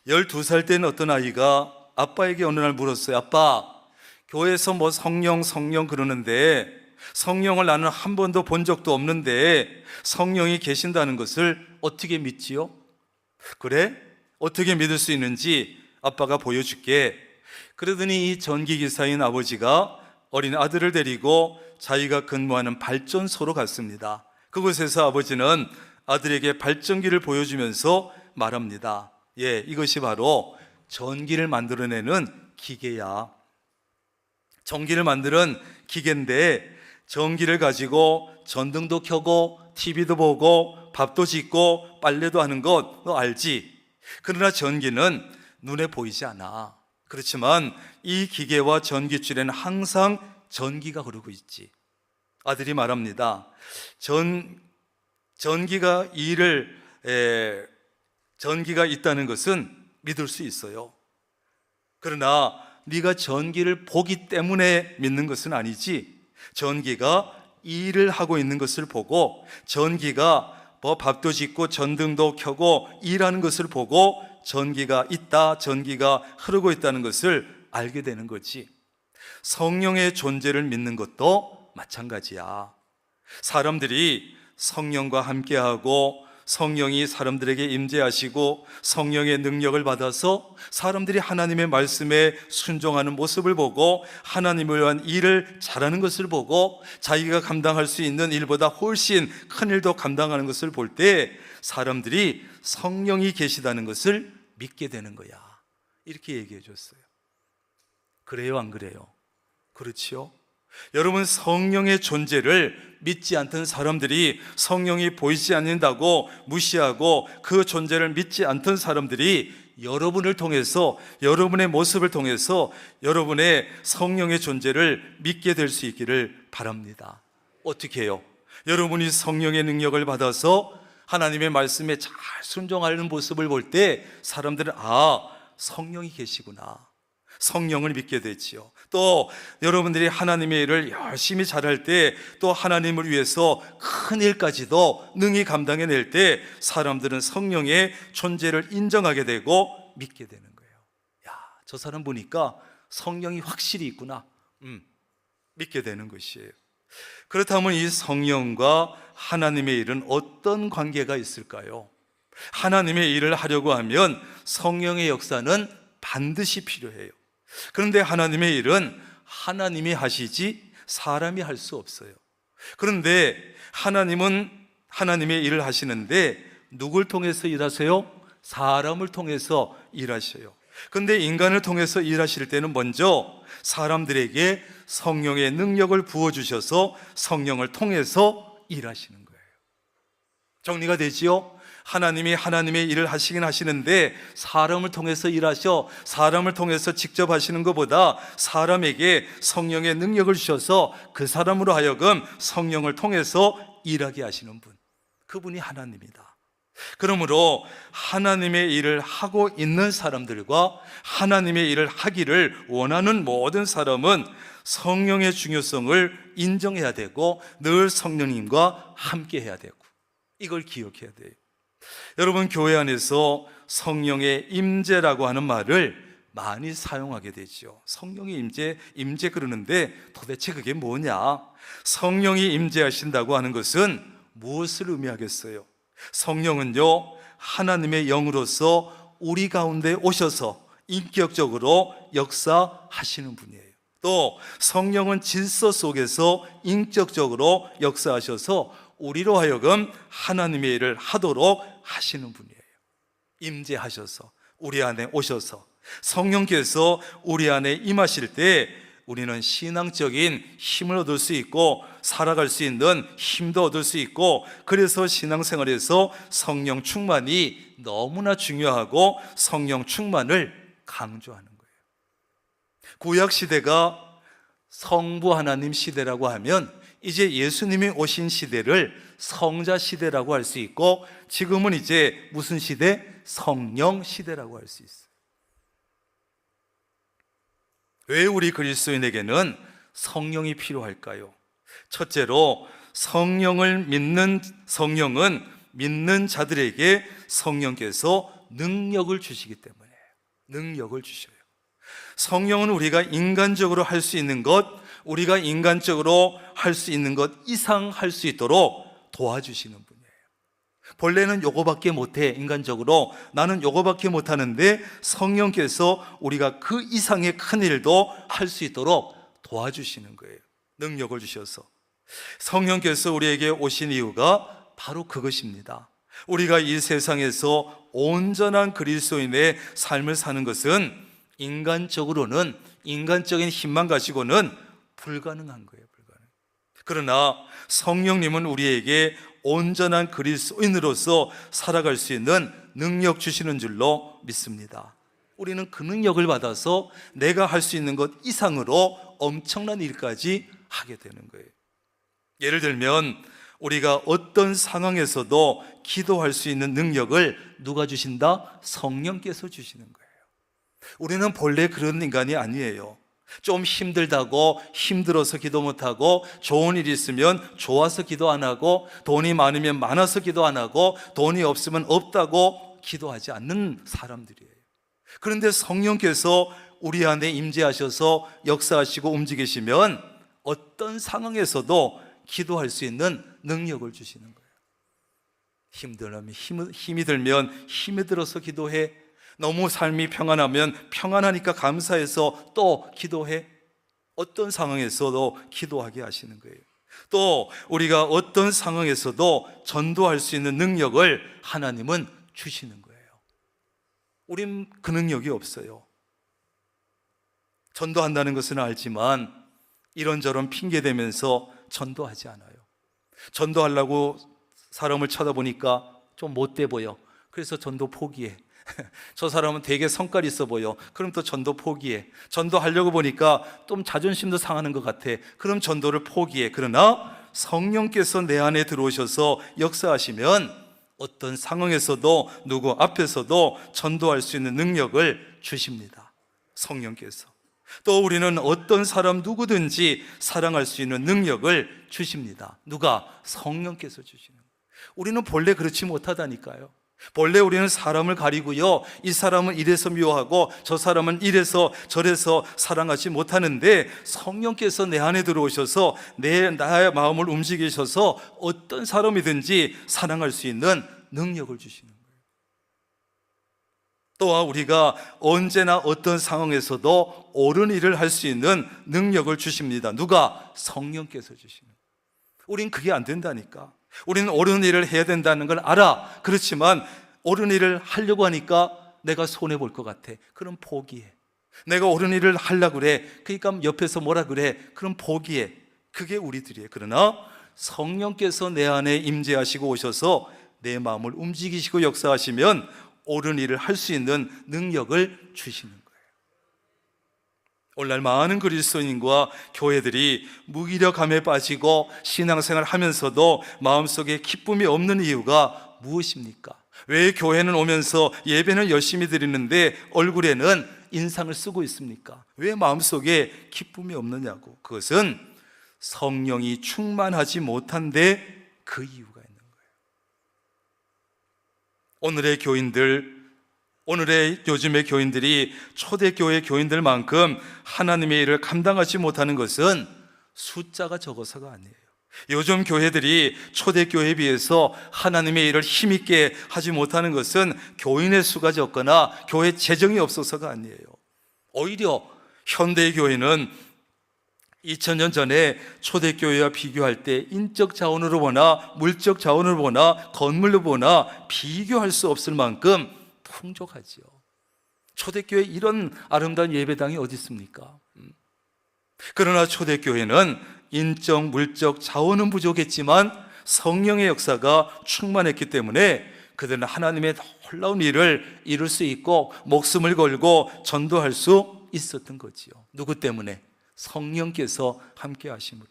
D: 12살 된 어떤 아이가 아빠에게 어느 날 물었어요. 아빠, 교회에서 뭐 성령 그러는데 성령을 나는 한 번도 본 적도 없는데 성령이 계신다는 것을 어떻게 믿지요? 그래? 어떻게 믿을 수 있는지 아빠가 보여줄게. 그러더니 이 전기기사인 아버지가 어린 아들을 데리고 자기가 근무하는 발전소로 갔습니다. 그곳에서 아버지는 아들에게 발전기를 보여주면서 말합니다. 이것이 바로 전기를 만들어내는 기계야. 전기를 만드는 기계인데 전기를 가지고 전등도 켜고 TV도 보고 밥도 짓고 빨래도 하는 것 너 알지? 그러나 전기는 눈에 보이지 않아. 그렇지만 이 기계와 전기줄에는 항상 전기가 흐르고 있지. 아들이 말합니다. 전기가 있다는 것은 믿을 수 있어요. 그러나 네가 전기를 보기 때문에 믿는 것은 아니지. 전기가 일을 하고 있는 것을 보고, 전기가 밥도 짓고 전등도 켜고 일하는 것을 보고 전기가 있다, 전기가 흐르고 있다는 것을 알게 되는 거지. 성령의 존재를 믿는 것도 마찬가지야. 사람들이 성령과 함께하고 성령이 사람들에게 임재하시고 성령의 능력을 받아서 사람들이 하나님의 말씀에 순종하는 모습을 보고 하나님을 위한 일을 잘하는 것을 보고 자기가 감당할 수 있는 일보다 훨씬 큰 일도 감당하는 것을 볼 때 사람들이 성령이 계시다는 것을 믿게 되는 거야. 이렇게 얘기해 줬어요. 그래요, 안 그래요? 그렇지요? 여러분, 성령의 존재를 믿지 않던 사람들이, 성령이 보이지 않는다고 무시하고 그 존재를 믿지 않던 사람들이 여러분을 통해서, 여러분의 모습을 통해서 여러분의 성령의 존재를 믿게 될 수 있기를 바랍니다. 어떻게 해요? 여러분이 성령의 능력을 받아서 하나님의 말씀에 잘 순종하는 모습을 볼 때 사람들은 성령이 계시구나, 성령을 믿게 되지요. 또 여러분들이 하나님의 일을 열심히 잘할 때, 또 하나님을 위해서 큰 일까지도 능히 감당해낼 때 사람들은 성령의 존재를 인정하게 되고 믿게 되는 거예요. 야, 저 사람 보니까 성령이 확실히 있구나, 믿게 되는 것이에요. 그렇다면 이 성령과 하나님의 일은 어떤 관계가 있을까요? 하나님의 일을 하려고 하면 성령의 역사는 반드시 필요해요. 그런데 하나님의 일은 하나님이 하시지 사람이 할 수 없어요. 그런데 하나님은 하나님의 일을 하시는데 누굴 통해서 일하세요? 사람을 통해서 일하셔요. 그런데 인간을 통해서 일하실 때는 먼저 사람들에게 성령의 능력을 부어주셔서 성령을 통해서 일하시는 거예요. 정리가 되지요? 하나님이 하나님의 일을 하시긴 하시는데 사람을 통해서 일하셔, 사람을 통해서 직접 하시는 것보다 사람에게 성령의 능력을 주셔서 그 사람으로 하여금 성령을 통해서 일하게 하시는 분, 그분이 하나님이다. 그러므로 하나님의 일을 하고 있는 사람들과 하나님의 일을 하기를 원하는 모든 사람은 성령의 중요성을 인정해야 되고 늘 성령님과 함께 해야 되고, 이걸 기억해야 돼요. 여러분, 교회 안에서 성령의 임재라고 하는 말을 많이 사용하게 되죠. 성령의 임재 그러는데 도대체 그게 뭐냐? 성령이 임재하신다고 하는 것은 무엇을 의미하겠어요? 성령은요, 하나님의 영으로서 우리 가운데 오셔서 인격적으로 역사하시는 분이에요. 또 성령은 질서 속에서 인격적으로 역사하셔서 우리로 하여금 하나님의 일을 하도록 하시는 분이에요. 임재하셔서 우리 안에 오셔서 성령께서 우리 안에 임하실 때 우리는 신앙적인 힘을 얻을 수 있고 살아갈 수 있는 힘도 얻을 수 있고, 그래서 신앙생활에서 성령 충만이 너무나 중요하고 성령 충만을 강조하는 거예요. 구약 시대가 성부 하나님 시대라고 하면 이제 예수님이 오신 시대를 성자 시대라고 할 수 있고, 지금은 이제 무슨 시대? 성령 시대라고 할 수 있어요. 왜 우리 그리스도인에게는 성령이 필요할까요? 첫째로, 성령은 믿는 자들에게 성령께서 능력을 주시기 때문에, 능력을 주셔요. 성령은 우리가 인간적으로 할 수 있는 것, 우리가 인간적으로 할 수 있는 것 이상 할 수 있도록 도와주시는 분이에요. 본래는 요거밖에 못해, 인간적으로 나는 요거밖에 못하는데 성령께서 우리가 그 이상의 큰 일도 할 수 있도록 도와주시는 거예요. 능력을 주셔서. 성령께서 우리에게 오신 이유가 바로 그것입니다. 우리가 이 세상에서 온전한 그리스도인의 삶을 사는 것은 인간적으로는, 인간적인 힘만 가지고는 불가능한 거예요. 그러나 성령님은 우리에게 온전한 그리스도인으로서 살아갈 수 있는 능력 주시는 줄로 믿습니다. 우리는 그 능력을 받아서 내가 할 수 있는 것 이상으로 엄청난 일까지 하게 되는 거예요. 예를 들면 우리가 어떤 상황에서도 기도할 수 있는 능력을 누가 주신다? 성령께서 주시는 거예요. 우리는 본래 그런 인간이 아니에요. 좀 힘들다고 힘들어서 기도 못하고, 좋은 일이 있으면 좋아서 기도 안 하고, 돈이 많으면 많아서 기도 안 하고, 돈이 없으면 없다고 기도하지 않는 사람들이에요. 그런데 성령께서 우리 안에 임재하셔서 역사하시고 움직이시면 어떤 상황에서도 기도할 수 있는 능력을 주시는 거예요. 힘이 들면 힘이 들어서 기도해. 너무 삶이 평안하면 평안하니까 감사해서 또 기도해. 어떤 상황에서도 기도하게 하시는 거예요. 또 우리가 어떤 상황에서도 전도할 수 있는 능력을 하나님은 주시는 거예요. 우린 그 능력이 없어요. 전도한다는 것은 알지만 이런저런 핑계대면서 전도하지 않아요. 전도하려고 사람을 쳐다보니까 좀 못돼 보여. 그래서 전도 포기해. 저 사람은 되게 성깔 있어 보여. 그럼 또 전도 포기해. 전도하려고 보니까 좀 자존심도 상하는 것 같아. 그럼 전도를 포기해. 그러나 성령께서 내 안에 들어오셔서 역사하시면 어떤 상황에서도 누구 앞에서도 전도할 수 있는 능력을 주십니다. 성령께서. 또 우리는 어떤 사람 누구든지 사랑할 수 있는 능력을 주십니다. 누가? 성령께서 주시는 거예요. 우리는 본래 그렇지 못하다니까요. 본래 우리는 사람을 가리고요, 이 사람은 이래서 미워하고 저 사람은 이래서 저래서 사랑하지 못하는데 성령께서 내 안에 들어오셔서 나의 마음을 움직이셔서 어떤 사람이든지 사랑할 수 있는 능력을 주시는 거예요. 또한 우리가 언제나 어떤 상황에서도 옳은 일을 할 수 있는 능력을 주십니다. 누가? 성령께서 주시는 거예요. 우린 그게 안 된다니까. 우리는 옳은 일을 해야 된다는 걸 알아. 그렇지만 옳은 일을 하려고 하니까 내가 손해볼 것 같아. 그럼 포기해. 내가 옳은 일을 하려고 그래. 그러니까 옆에서 뭐라 그래. 그럼 포기해. 그게 우리들이에요. 그러나 성령께서 내 안에 임재하시고 오셔서 내 마음을 움직이시고 역사하시면 옳은 일을 할 수 있는 능력을 주시는 거예요. 오늘날 많은 그리스도인과 교회들이 무기력함에 빠지고 신앙생활 하면서도 마음속에 기쁨이 없는 이유가 무엇입니까? 왜 교회는 오면서 예배는 열심히 드리는데 얼굴에는 인상을 쓰고 있습니까? 왜 마음속에 기쁨이 없느냐고. 그것은 성령이 충만하지 못한데 그 이유가 있는 거예요. 요즘의 교인들이 초대교회 교인들만큼 하나님의 일을 감당하지 못하는 것은 숫자가 적어서가 아니에요. 요즘 교회들이 초대교회에 비해서 하나님의 일을 힘있게 하지 못하는 것은 교인의 수가 적거나 교회 재정이 없어서가 아니에요. 오히려 현대의 교회는 2000년 전에 초대교회와 비교할 때 인적 자원으로 보나 물적 자원으로 보나 건물로 보나 비교할 수 없을 만큼 풍족하지요. 초대교회 이런 아름다운 예배당이 어디 있습니까? 그러나 초대교회는 인적, 물적 자원은 부족했지만 성령의 역사가 충만했기 때문에 그들은 하나님의 놀라운 일을 이룰 수 있고 목숨을 걸고 전도할 수 있었던 거지요. 누구 때문에? 성령께서 함께 하심으로.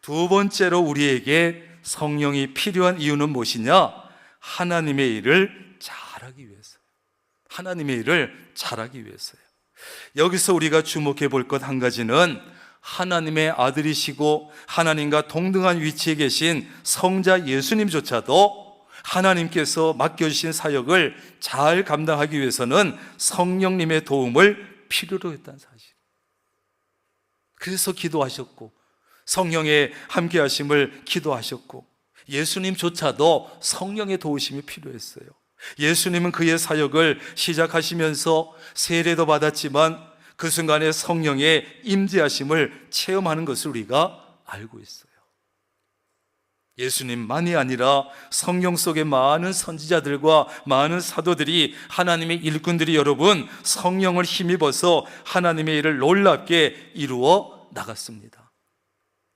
D: 두 번째로 우리에게 성령이 필요한 이유는 무엇이냐? 하나님의 일을 잘하기 위해서요. 하나님의 일을 잘하기 위해서요. 여기서 우리가 주목해 볼 것 한 가지는 하나님의 아들이시고 하나님과 동등한 위치에 계신 성자 예수님조차도 하나님께서 맡겨주신 사역을 잘 감당하기 위해서는 성령님의 도움을 필요로 했다는 사실. 그래서 기도하셨고 성령의 함께 하심을 기도하셨고 예수님조차도 성령의 도우심이 필요했어요. 예수님은 그의 사역을 시작하시면서 세례도 받았지만 그 순간에 성령의 임재하심을 체험하는 것을 우리가 알고 있어요. 예수님만이 아니라 성경 속에 많은 선지자들과 많은 사도들이 하나님의 일꾼들이 여러분 성령을 힘입어서 하나님의 일을 놀랍게 이루어 나갔습니다.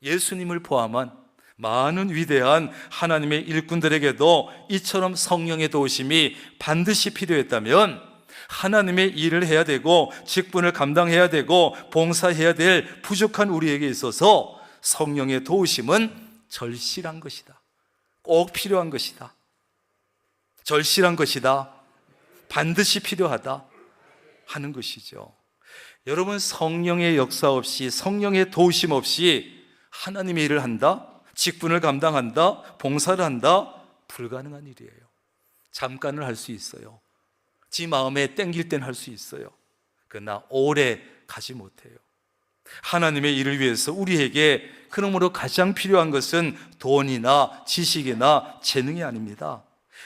D: 예수님을 포함한 많은 위대한 하나님의 일꾼들에게도 이처럼 성령의 도우심이 반드시 필요했다면 하나님의 일을 해야 되고 직분을 감당해야 되고 봉사해야 될 부족한 우리에게 있어서 성령의 도우심은 절실한 것이다. 꼭 필요한 것이다. 절실한 것이다. 반드시 필요하다 하는 것이죠. 여러분, 성령의 역사 없이 성령의 도우심 없이 하나님의 일을 한다? 직분을 감당한다? 봉사를 한다? 불가능한 일이에요. 잠깐은 할 수 있어요. 지 마음에 땡길 땐 할 수 있어요. 그러나 오래 가지 못해요. 하나님의 일을 위해서 우리에게 그러므로 가장 필요한 것은 돈이나 지식이나 재능이 아닙니다.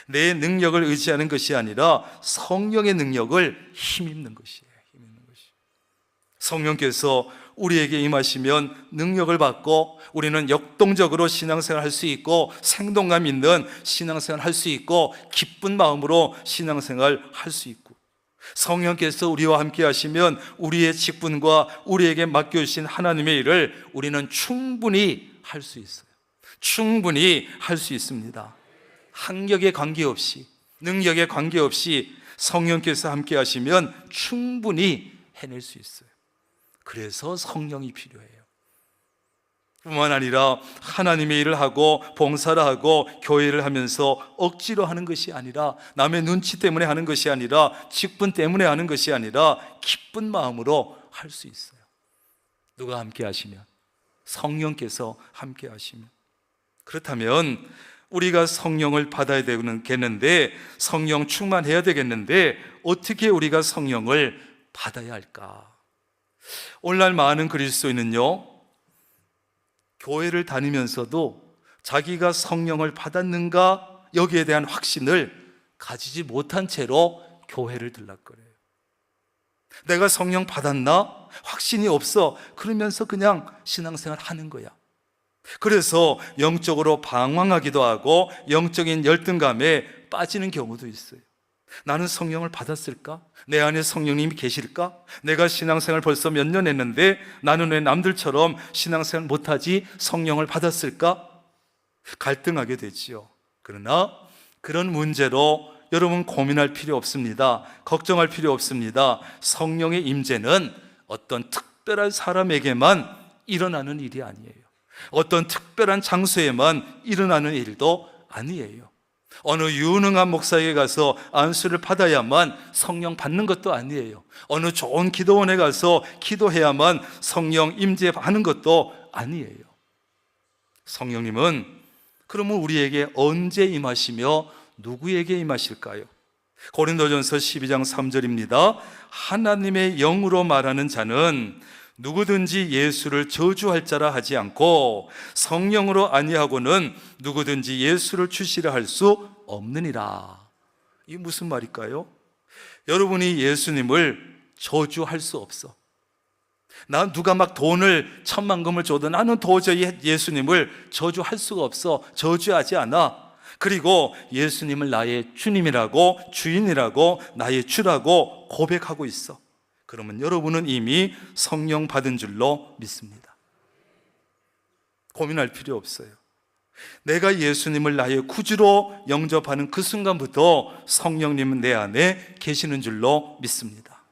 D: 내 능력을 의지하는 것이 아니라 성령의 능력을 힘입는 것이에요. 성령께서 우리에게 임하시면 능력을 받고 우리는 역동적으로 신앙생활 할 수 있고 생동감 있는 신앙생활 할 수 있고 기쁜 마음으로 신앙생활 할 수 있고, 성령께서 우리와 함께 하시면 우리의 직분과 우리에게 맡겨주신 하나님의 일을 우리는 충분히 할 수 있어요. 충분히 할 수 있습니다. 학력에 관계없이, 능력에 관계없이 성령께서 함께 하시면 충분히 해낼 수 있어요. 그래서 성령이 필요해요. 뿐만 아니라 하나님의 일을 하고 봉사를 하고 교회를 하면서 억지로 하는 것이 아니라, 남의 눈치 때문에 하는 것이 아니라, 직분 때문에 하는 것이 아니라 기쁜 마음으로 할 수 있어요. 누가 함께 하시면? 성령께서 함께 하시면. 그렇다면 우리가 성령을 받아야 되겠는데, 성령 충만해야 되겠는데, 어떻게 우리가 성령을 받아야 할까? 오늘날 많은 그리스도인은요, 교회를 다니면서도 자기가 성령을 받았는가 여기에 대한 확신을 가지지 못한 채로 교회를 들락거려요. 내가 성령 받았나? 확신이 없어. 그러면서 그냥 신앙생활 하는 거야. 그래서 영적으로 방황하기도 하고 영적인 열등감에 빠지는 경우도 있어요. 나는 성령을 받았을까? 내 안에 성령님이 계실까? 내가 신앙생활 벌써 몇 년 했는데 나는 왜 남들처럼 신앙생활 못하지? 성령을 받았을까? 갈등하게 되지요. 그러나 그런 문제로 여러분 고민할 필요 없습니다. 걱정할 필요 없습니다. 성령의 임재는 어떤 특별한 사람에게만 일어나는 일이 아니에요. 어떤 특별한 장소에만 일어나는 일도 아니에요. 어느 유능한 목사에게 가서 안수를 받아야만 성령 받는 것도 아니에요. 어느 좋은 기도원에 가서 기도해야만 성령 임재하는 것도 아니에요. 성령님은 그러면 우리에게 언제 임하시며 누구에게 임하실까요? 고린도전서 12장 3절입니다. 하나님의 영으로 말하는 자는 누구든지 예수를 저주할 자라 하지 않고 성령으로 아니하고는 누구든지 예수를 주시라 할 수 없느니라. 이게 무슨 말일까요? 여러분이 예수님을 저주할 수 없어. 난 누가 막 돈을 천만금을 줘도 나는 도저히 예수님을 저주할 수가 없어. 저주하지 않아. 그리고 예수님을 나의 주님이라고, 주인이라고, 나의 주라고 고백하고 있어. 그러면 여러분은 이미 성령 받은 줄로 믿습니다. 고민할 필요 없어요. 내가 예수님을 나의 구주로 영접하는 그 순간부터 성령님은 내 안에 계시는 줄로 믿습니다.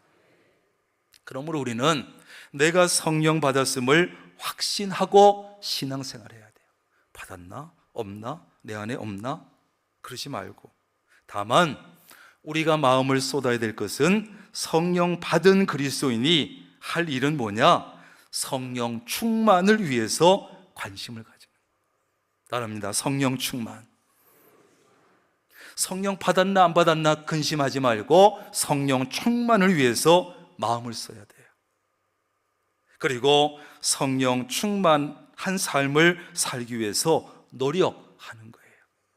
D: 그러므로 우리는 내가 성령 받았음을 확신하고 신앙생활해야 돼요. 받았나? 없나? 내 안에 없나? 그러지 말고, 다만 우리가 마음을 쏟아야 될 것은 성령 받은 그리스도인이 할 일은 뭐냐? 성령 충만을 위해서 관심을 가지는 거예요. 따라합니다. 성령 충만. 성령 받았나 안 받았나 근심하지 말고 성령 충만을 위해서 마음을 써야 돼요. 그리고 성령 충만한 삶을 살기 위해서 노력하는 거예요.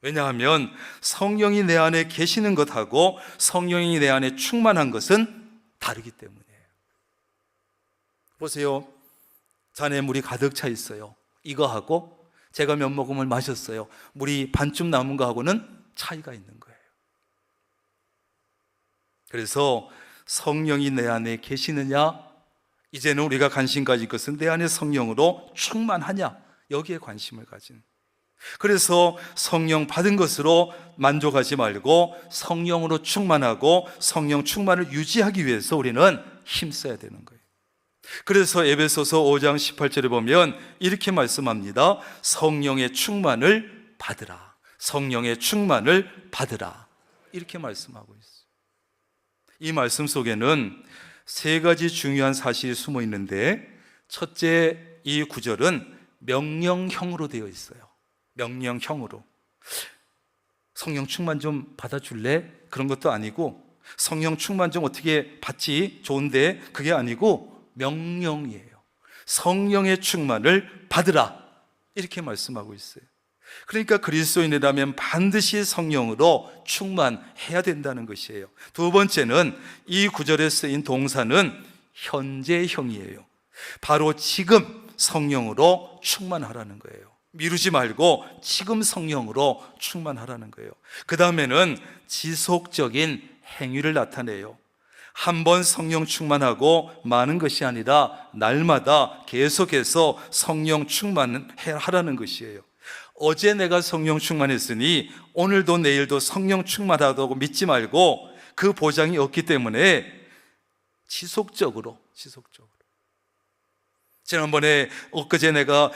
D: 왜냐하면 성령이 내 안에 계시는 것하고 성령이 내 안에 충만한 것은 다르기 때문이에요. 보세요. 잔에 물이 가득 차 있어요. 이거하고 제가 몇 모금을 마셨어요. 물이 반쯤 남은 거하고는 차이가 있는 거예요. 그래서 성령이 내 안에 계시느냐, 이제는 우리가 관심 가질 것은 내 안에 성령으로 충만하냐, 여기에 관심을 가진. 그래서 성령 받은 것으로 만족하지 말고 성령으로 충만하고 성령 충만을 유지하기 위해서 우리는 힘써야 되는 거예요. 그래서 에베소서 5장 18절에 보면 이렇게 말씀합니다. 성령의 충만을 받으라. 성령의 충만을 받으라. 이렇게 말씀하고 있어요. 이 말씀 속에는 세 가지 중요한 사실이 숨어 있는데, 첫째, 이 구절은 명령형으로 되어 있어요. 명령형으로. 성령 충만 좀 받아줄래? 그런 것도 아니고, 성령 충만 좀 어떻게 받지? 좋은데, 그게 아니고 명령이에요. 성령의 충만을 받으라, 이렇게 말씀하고 있어요. 그러니까 그리스도인이라면 반드시 성령으로 충만해야 된다는 것이에요. 두 번째는 이 구절에 쓰인 동사는 현재형이에요. 바로 지금 성령으로 충만하라는 거예요. 미루지 말고 지금 성령으로 충만하라는 거예요. 그 다음에는 지속적인 행위를 나타내요. 한 번 성령 충만하고 마는 것이 아니라 날마다 계속해서 성령 충만하라는 것이에요. 어제 내가 성령 충만했으니 오늘도 내일도 성령 충만하다고 믿지 말고, 그 보장이 없기 때문에 지속적으로. 지난번에 엊그제 내가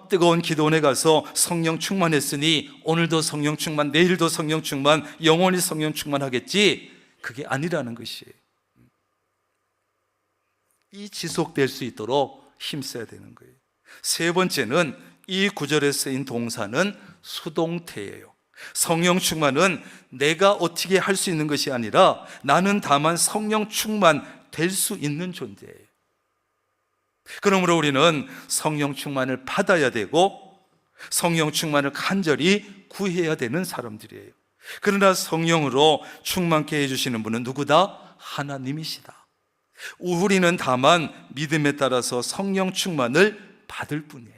D: 뜨거운 기도원에 가서 성령 충만했으니 오늘도 성령 충만, 내일도 성령 충만, 영원히 성령 충만하겠지, 그게 아니라는 것이에요. 이 지속될 수 있도록 힘써야 되는 거예요. 세 번째는 이 구절에 쓰인 동사는 수동태예요. 성령 충만은 내가 어떻게 할 수 있는 것이 아니라 나는 다만 성령 충만 될 수 있는 존재예요. 그러므로 우리는 성령 충만을 받아야 되고 성령 충만을 간절히 구해야 되는 사람들이에요. 그러나 성령으로 충만케 해주시는 분은 누구다? 하나님이시다. 우리는 다만 믿음에 따라서 성령 충만을 받을 뿐이에요.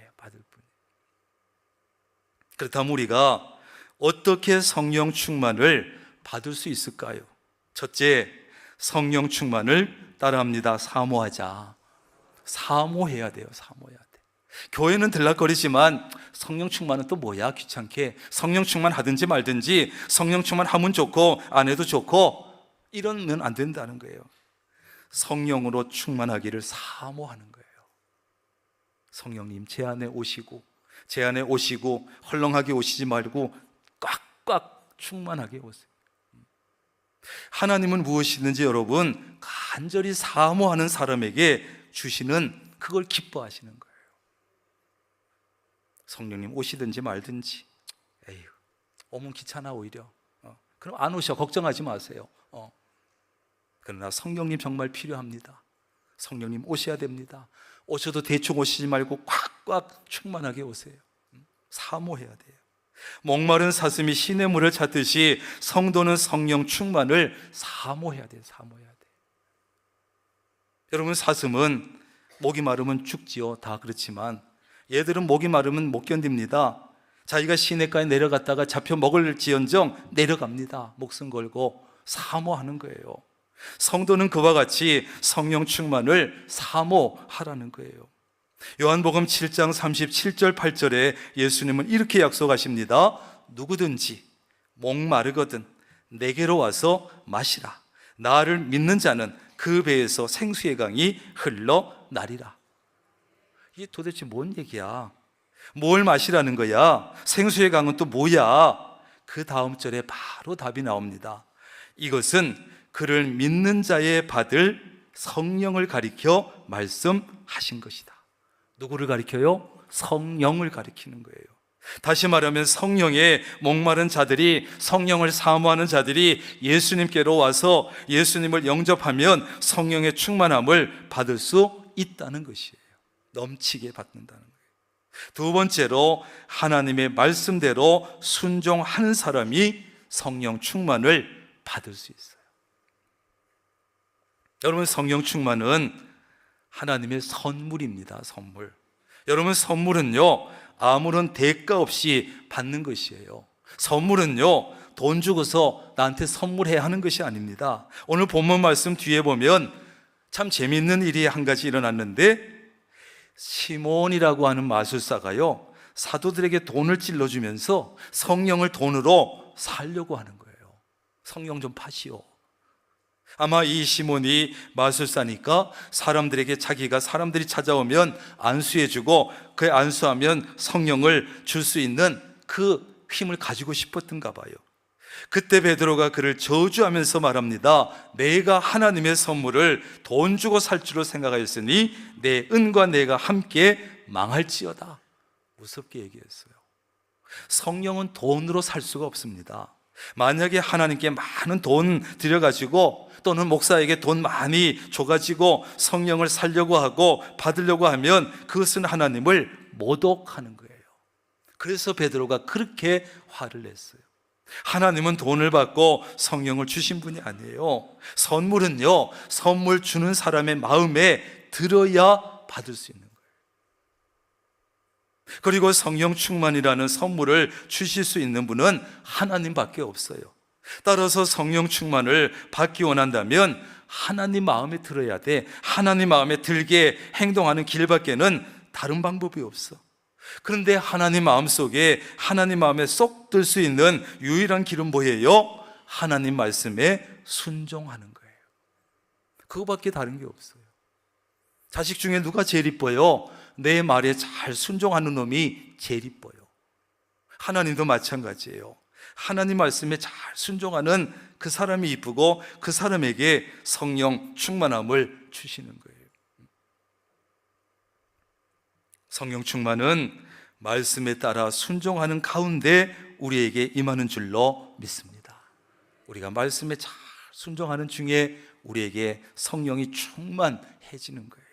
D: 그렇다면 우리가 어떻게 성령 충만을 받을 수 있을까요? 첫째, 성령 충만을 따라합니다. 사모하자. 사모해야 돼요. 교회는 들락거리지만 성령 충만은 또 뭐야? 귀찮게. 성령 충만 하든지 말든지, 성령 충만 하면 좋고 안 해도 좋고, 이러면 안 된다는 거예요. 성령으로 충만하기를 사모하는 거예요. 성령님 제 안에 오시고 헐렁하게 오시지 말고 꽉꽉 충만하게 오세요. 하나님은 무엇이든지 여러분 간절히 사모하는 사람에게 주시는, 그걸 기뻐하시는 거예요. 성령님 오시든지 말든지, 에휴, 오면 귀찮아 오히려. 그럼 안 오셔. 걱정하지 마세요. 그러나 성령님 정말 필요합니다. 성령님 오셔야 됩니다. 오셔도 대충 오시지 말고 꽉꽉 충만하게 오세요. 사모해야 돼요. 목마른 사슴이 신의 물을 찾듯이 성도는 성령 충만을 사모해야 돼요. 여러분, 사슴은 목이 마르면 죽지요. 다 그렇지만 얘들은 목이 마르면 못 견딥니다. 자기가 시냇가에 내려갔다가 잡혀 먹을지언정 내려갑니다. 목숨 걸고 사모하는 거예요. 성도는 그와 같이 성령 충만을 사모하라는 거예요. 요한복음 7장 37절 8절에 예수님은 이렇게 약속하십니다. 누구든지 목마르거든 내게로 와서 마시라. 나를 믿는 자는 그 배에서 생수의 강이 흘러나리라. 이게 도대체 뭔 얘기야? 뭘 마시라는 거야? 생수의 강은 또 뭐야? 그 다음 절에 바로 답이 나옵니다. 이것은 그를 믿는 자에 받을 성령을 가리켜 말씀하신 것이다. 누구를 가리켜요? 성령을 가리키는 거예요. 다시 말하면 성령에 목마른 자들이, 성령을 사모하는 자들이 예수님께로 와서 예수님을 영접하면 성령의 충만함을 받을 수 있다는 것이에요. 넘치게 받는다는 거예요. 두 번째로, 하나님의 말씀대로 순종하는 사람이 성령 충만을 받을 수 있어요. 여러분, 성령 충만은 하나님의 선물입니다. 선물. 여러분, 선물은요 아무런 대가 없이 받는 것이에요. 선물은요 돈 주고서 나한테 선물해야 하는 것이 아닙니다. 오늘 본문 말씀 뒤에 보면 참 재미있는 일이 한 가지 일어났는데, 시몬이라고 하는 마술사가요 사도들에게 돈을 찔러주면서 성령을 돈으로 살려고 하는 거예요. 성령 좀 파시오. 아마 이 시몬이 마술사니까 사람들에게, 자기가 사람들이 찾아오면 안수해주고 그 안수하면 성령을 줄 수 있는 그 힘을 가지고 싶었던가 봐요. 그때 베드로가 그를 저주하면서 말합니다. 내가 하나님의 선물을 돈 주고 살 줄로 생각하였으니 내 은과 내가 함께 망할지어다. 무섭게 얘기했어요. 성령은 돈으로 살 수가 없습니다. 만약에 하나님께 많은 돈 들여가지고 또는 목사에게 돈 많이 줘가지고 성령을 살려고 하고 받으려고 하면 그것은 하나님을 모독하는 거예요. 그래서 베드로가 그렇게 화를 냈어요. 하나님은 돈을 받고 성령을 주신 분이 아니에요. 선물은요, 선물 주는 사람의 마음에 들어야 받을 수 있는 거예요. 그리고 성령 충만이라는 선물을 주실 수 있는 분은 하나님밖에 없어요. 따라서 성령 충만을 받기 원한다면 하나님 마음에 들어야 돼. 하나님 마음에 들게 행동하는 길밖에는 다른 방법이 없어. 그런데 하나님 마음속에, 하나님 마음에 쏙 들 수 있는 유일한 길은 뭐예요? 하나님 말씀에 순종하는 거예요. 그거밖에 다른 게 없어요. 자식 중에 누가 제일 이뻐요? 내 말에 잘 순종하는 놈이 제일 이뻐요. 하나님도 마찬가지예요. 하나님 말씀에 잘 순종하는 그 사람이 이쁘고 그 사람에게 성령 충만함을 주시는 거예요. 성령 충만은 말씀에 따라 순종하는 가운데 우리에게 임하는 줄로 믿습니다. 우리가 말씀에 잘 순종하는 중에 우리에게 성령이 충만해지는 거예요.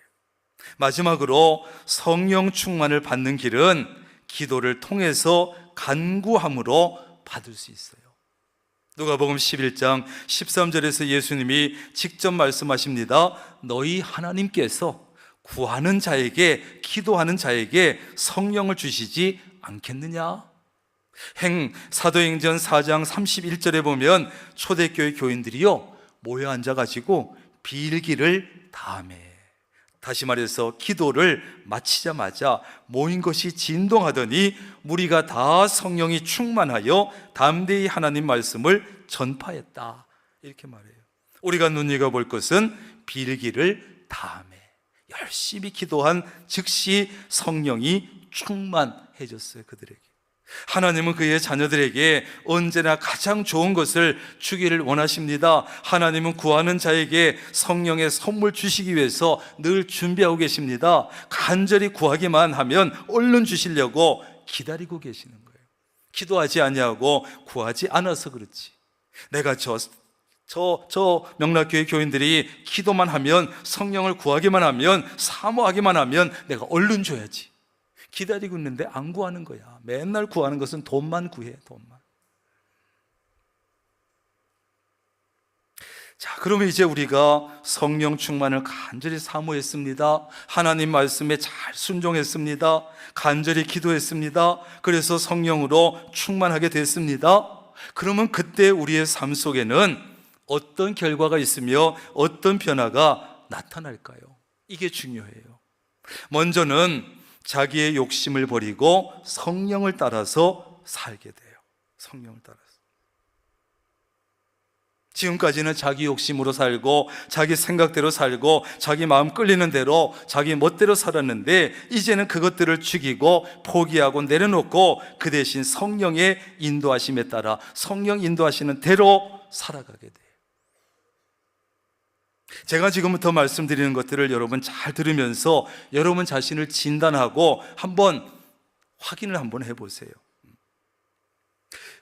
D: 마지막으로 성령 충만을 받는 길은 기도를 통해서 간구함으로 받을 수 있어요. 누가복음 11장 13절에서 예수님이 직접 말씀하십니다. 너희 하나님께서 구하는 자에게, 기도하는 자에게 성령을 주시지 않겠느냐? 사도행전 4장 31절에 보면 초대교회 교인들이요 모여 앉아가지고 빌기를 다하매, 다시 말해서 기도를 마치자마자 모인 것이 진동하더니 무리가 다 성령이 충만하여 담대히 하나님 말씀을 전파했다, 이렇게 말해요. 우리가 눈여겨볼 것은 빌기를 다하매, 열심히 기도한 즉시 성령이 충만해졌어요. 그들에게. 하나님은 그의 자녀들에게 언제나 가장 좋은 것을 주기를 원하십니다. 하나님은 구하는 자에게 성령의 선물 주시기 위해서 늘 준비하고 계십니다. 간절히 구하기만 하면 얼른 주시려고 기다리고 계시는 거예요. 기도하지 아니하고 구하지 않아서 그렇지. 내가 저 명락교회 교인들이 기도만 하면, 성령을 구하기만 하면, 사모하기만 하면 내가 얼른 줘야지, 기다리고 있는데 안 구하는 거야. 맨날 구하는 것은 돈만 구해, 돈만. 자, 그러면 이제 우리가 성령 충만을 간절히 사모했습니다. 하나님 말씀에 잘 순종했습니다. 간절히 기도했습니다. 그래서 성령으로 충만하게 됐습니다. 그러면 그때 우리의 삶 속에는 어떤 결과가 있으며 어떤 변화가 나타날까요? 이게 중요해요. 먼저는 자기의 욕심을 버리고 성령을 따라서 살게 돼요. 성령을 따라서. 지금까지는 자기 욕심으로 살고 자기 생각대로 살고 자기 마음 끌리는 대로 자기 멋대로 살았는데, 이제는 그것들을 죽이고 포기하고 내려놓고 그 대신 성령의 인도하심에 따라 성령 인도하시는 대로 살아가게 돼요. 제가 지금부터 말씀드리는 것들을 여러분 잘 들으면서 여러분 자신을 진단하고 한번 확인을 한번 해보세요.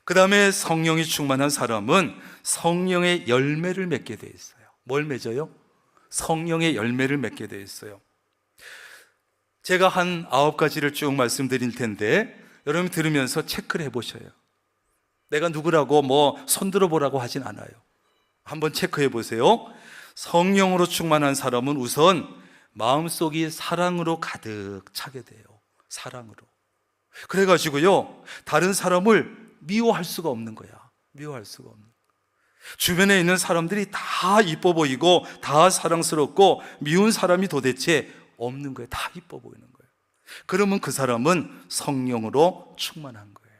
D: 그 다음에 성령이 충만한 사람은 성령의 열매를 맺게 돼 있어요. 뭘 맺어요? 성령의 열매를 맺게 돼 있어요. 제가 한 9가지를 쭉 말씀드릴 텐데 여러분 들으면서 체크를 해보셔요. 내가 누구라고 손들어 보라고 하진 않아요. 한번 체크해 보세요. 성령으로 충만한 사람은 우선 마음속이 사랑으로 가득 차게 돼요. 사랑으로. 그래가지고요, 다른 사람을 미워할 수가 없는 거야. 미워할 수가 없는. 주변에 있는 사람들이 다 이뻐 보이고 다 사랑스럽고 미운 사람이 도대체 없는 거예요. 다 이뻐 보이는 거예요. 그러면 그 사람은 성령으로 충만한 거예요.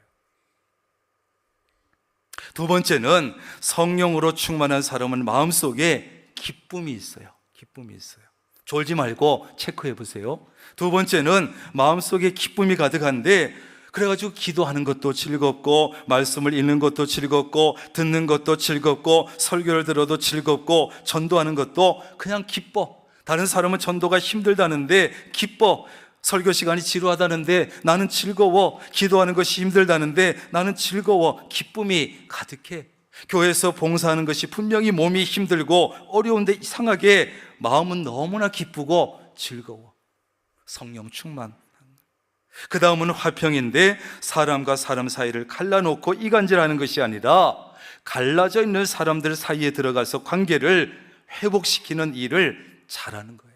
D: 두 번째는 성령으로 충만한 사람은 마음속에 기쁨이 있어요. 기쁨이 있어요. 졸지 말고 체크해 보세요. 두 번째는 마음속에 기쁨이 가득한데, 그래가지고 기도하는 것도 즐겁고 말씀을 읽는 것도 즐겁고 듣는 것도 즐겁고 설교를 들어도 즐겁고 전도하는 것도 그냥 기뻐. 다른 사람은 전도가 힘들다는데 기뻐. 설교 시간이 지루하다는데 나는 즐거워. 기도하는 것이 힘들다는데 나는 즐거워. 기쁨이 가득해. 교회에서 봉사하는 것이 분명히 몸이 힘들고 어려운데 이상하게 마음은 너무나 기쁘고 즐거워. 성령 충만. 그 다음은 화평인데 사람과 사람 사이를 갈라놓고 이간질하는 것이 아니라 갈라져 있는 사람들 사이에 들어가서 관계를 회복시키는 일을 잘하는 거예요.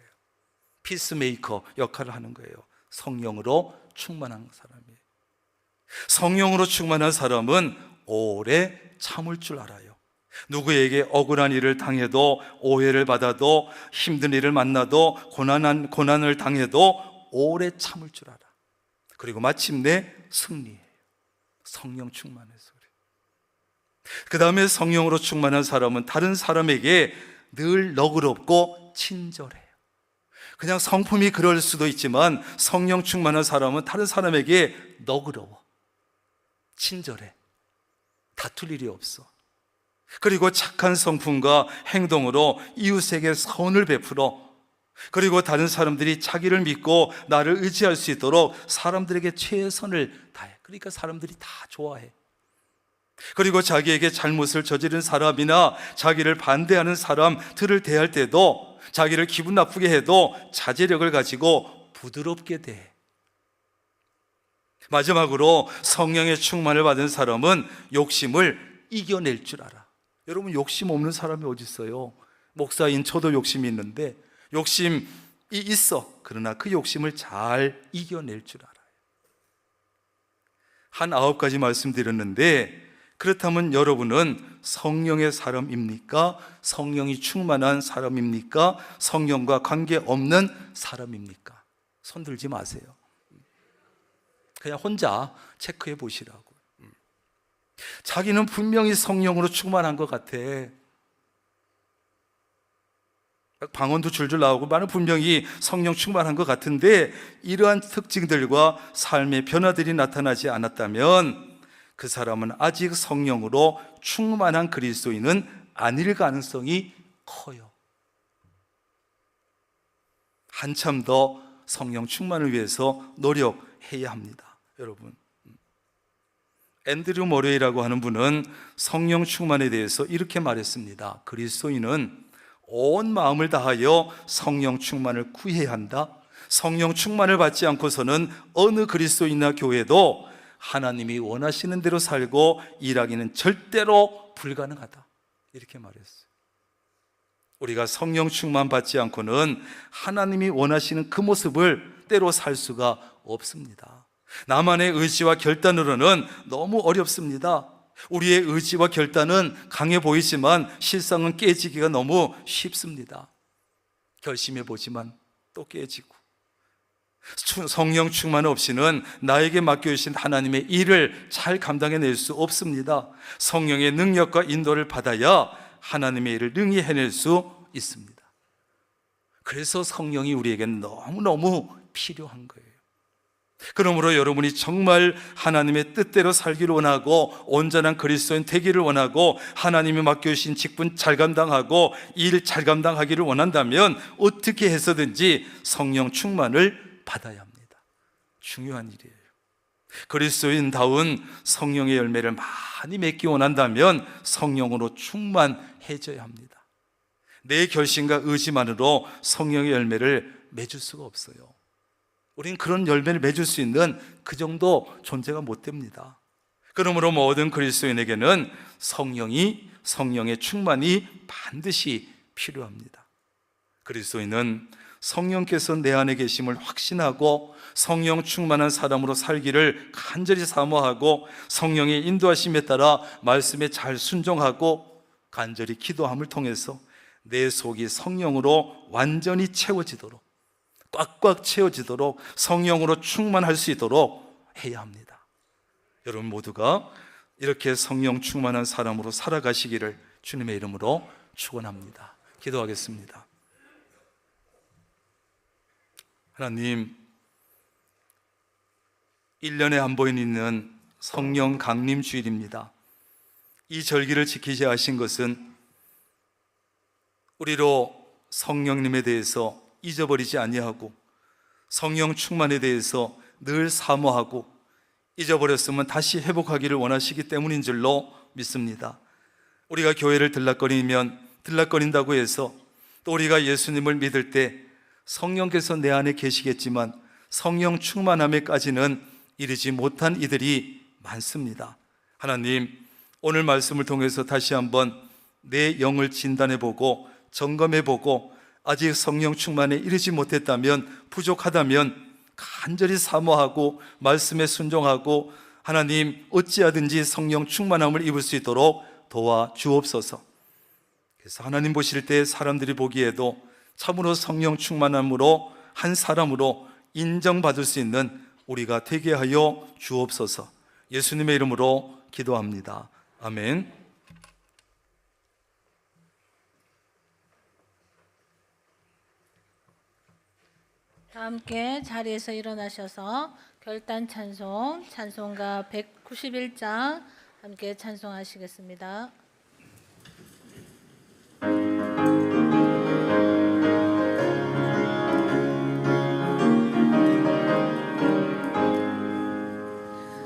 D: 피스메이커 역할을 하는 거예요. 성령으로 충만한 사람이에요. 성령으로 충만한 사람은 오래 참을 줄 알아요. 누구에게 억울한 일을 당해도, 오해를 받아도, 힘든 일을 만나도, 고난을 당해도 오래 참을 줄 알아. 그리고 마침내 승리해요. 성령 충만해서 그래요. 그 다음에 성령으로 충만한 사람은 다른 사람에게 늘 너그럽고 친절해요. 그냥 성품이 그럴 수도 있지만 성령 충만한 사람은 다른 사람에게 너그러워, 친절해, 다툴 일이 없어. 그리고 착한 성품과 행동으로 이웃에게 선을 베풀어. 그리고 다른 사람들이 자기를 믿고 나를 의지할 수 있도록 사람들에게 최선을 다해. 그러니까 사람들이 다 좋아해. 그리고 자기에게 잘못을 저지른 사람이나 자기를 반대하는 사람들을 대할 때도 자기를 기분 나쁘게 해도 자제력을 가지고 부드럽게 대해. 마지막으로 성령의 충만을 받은 사람은 욕심을 이겨낼 줄 알아. 여러분, 욕심 없는 사람이 어디 있어요? 목사인 저도 욕심이 있는데 욕심이 있어. 그러나 그 욕심을 잘 이겨낼 줄 알아요. 한 9가지 말씀드렸는데, 그렇다면 여러분은 성령의 사람입니까? 성령이 충만한 사람입니까? 성령과 관계없는 사람입니까? 손 들지 마세요. 그냥 혼자 체크해 보시라고. 자기는 분명히 성령으로 충만한 것 같아. 방언도 줄줄 나오고 나는 분명히 성령 충만한 것 같은데 이러한 특징들과 삶의 변화들이 나타나지 않았다면 그 사람은 아직 성령으로 충만한 그리스도인은 아닐 가능성이 커요. 한참 더 성령 충만을 위해서 노력해야 합니다. 여러분, 앤드류 모레이라고 하는 분은 성령 충만에 대해서 이렇게 말했습니다. 그리스도인은 온 마음을 다하여 성령 충만을 구해야 한다. 성령 충만을 받지 않고서는 어느 그리스도인이나 교회도 하나님이 원하시는 대로 살고 일하기는 절대로 불가능하다. 이렇게 말했어요. 우리가 성령 충만 받지 않고는 하나님이 원하시는 그 모습을 때로 살 수가 없습니다. 나만의 의지와 결단으로는 너무 어렵습니다. 우리의 의지와 결단은 강해 보이지만 실상은 깨지기가 너무 쉽습니다. 결심해 보지만 또 깨지고. 성령 충만 없이는 나에게 맡겨주신 하나님의 일을 잘 감당해낼 수 없습니다. 성령의 능력과 인도를 받아야 하나님의 일을 능히 해낼 수 있습니다. 그래서 성령이 우리에게 너무너무 필요한 거예요. 그러므로 여러분이 정말 하나님의 뜻대로 살기를 원하고 온전한 그리스도인 되기를 원하고 하나님이 맡겨주신 직분 잘 감당하고 일 잘 감당하기를 원한다면 어떻게 해서든지 성령 충만을 받아야 합니다. 중요한 일이에요. 그리스도인다운 성령의 열매를 많이 맺기 원한다면 성령으로 충만해져야 합니다. 내 결심과 의지만으로 성령의 열매를 맺을 수가 없어요. 우리는 그런 열매를 맺을 수 있는 그 정도 존재가 못 됩니다. 그러므로 모든 그리스도인에게는 성령의 충만이 반드시 필요합니다. 그리스도인은 성령께서 내 안에 계심을 확신하고 성령 충만한 사람으로 살기를 간절히 사모하고 성령의 인도하심에 따라 말씀에 잘 순종하고 간절히 기도함을 통해서 내 속이 성령으로 완전히 채워지도록, 꽉꽉 채워지도록 성령으로 충만할 수 있도록 해야 합니다. 여러분 모두가 이렇게 성령 충만한 사람으로 살아가시기를 주님의 이름으로 축원합니다. 기도하겠습니다. 하나님, 1년에 한 번 있는 성령 강림 주일입니다. 이 절기를 지키셔야 하신 것은 우리로 성령님에 대해서 잊어버리지 아니하고 성령 충만에 대해서 늘 사모하고 잊어버렸으면 다시 회복하기를 원하시기 때문인 줄로 믿습니다. 우리가 교회를 들락거린다고 해서 또 우리가 예수님을 믿을 때 성령께서 내 안에 계시겠지만 성령 충만함에까지는 이르지 못한 이들이 많습니다. 하나님, 오늘 말씀을 통해서 다시 한번 내 영을 진단해보고 점검해보고 아직 성령 충만에 이르지 못했다면, 부족하다면 간절히 사모하고 말씀에 순종하고 하나님 어찌하든지 성령 충만함을 입을 수 있도록 도와주옵소서. 그래서 하나님 보실 때 사람들이 보기에도 참으로 성령 충만함으로 한 사람으로 인정받을 수 있는 우리가 되게 하여 주옵소서. 예수님의 이름으로 기도합니다. 아멘.
B: 다 함께 자리에서 일어나셔서 결단 찬송, 찬송가 191장 함께 찬송하시겠습니다.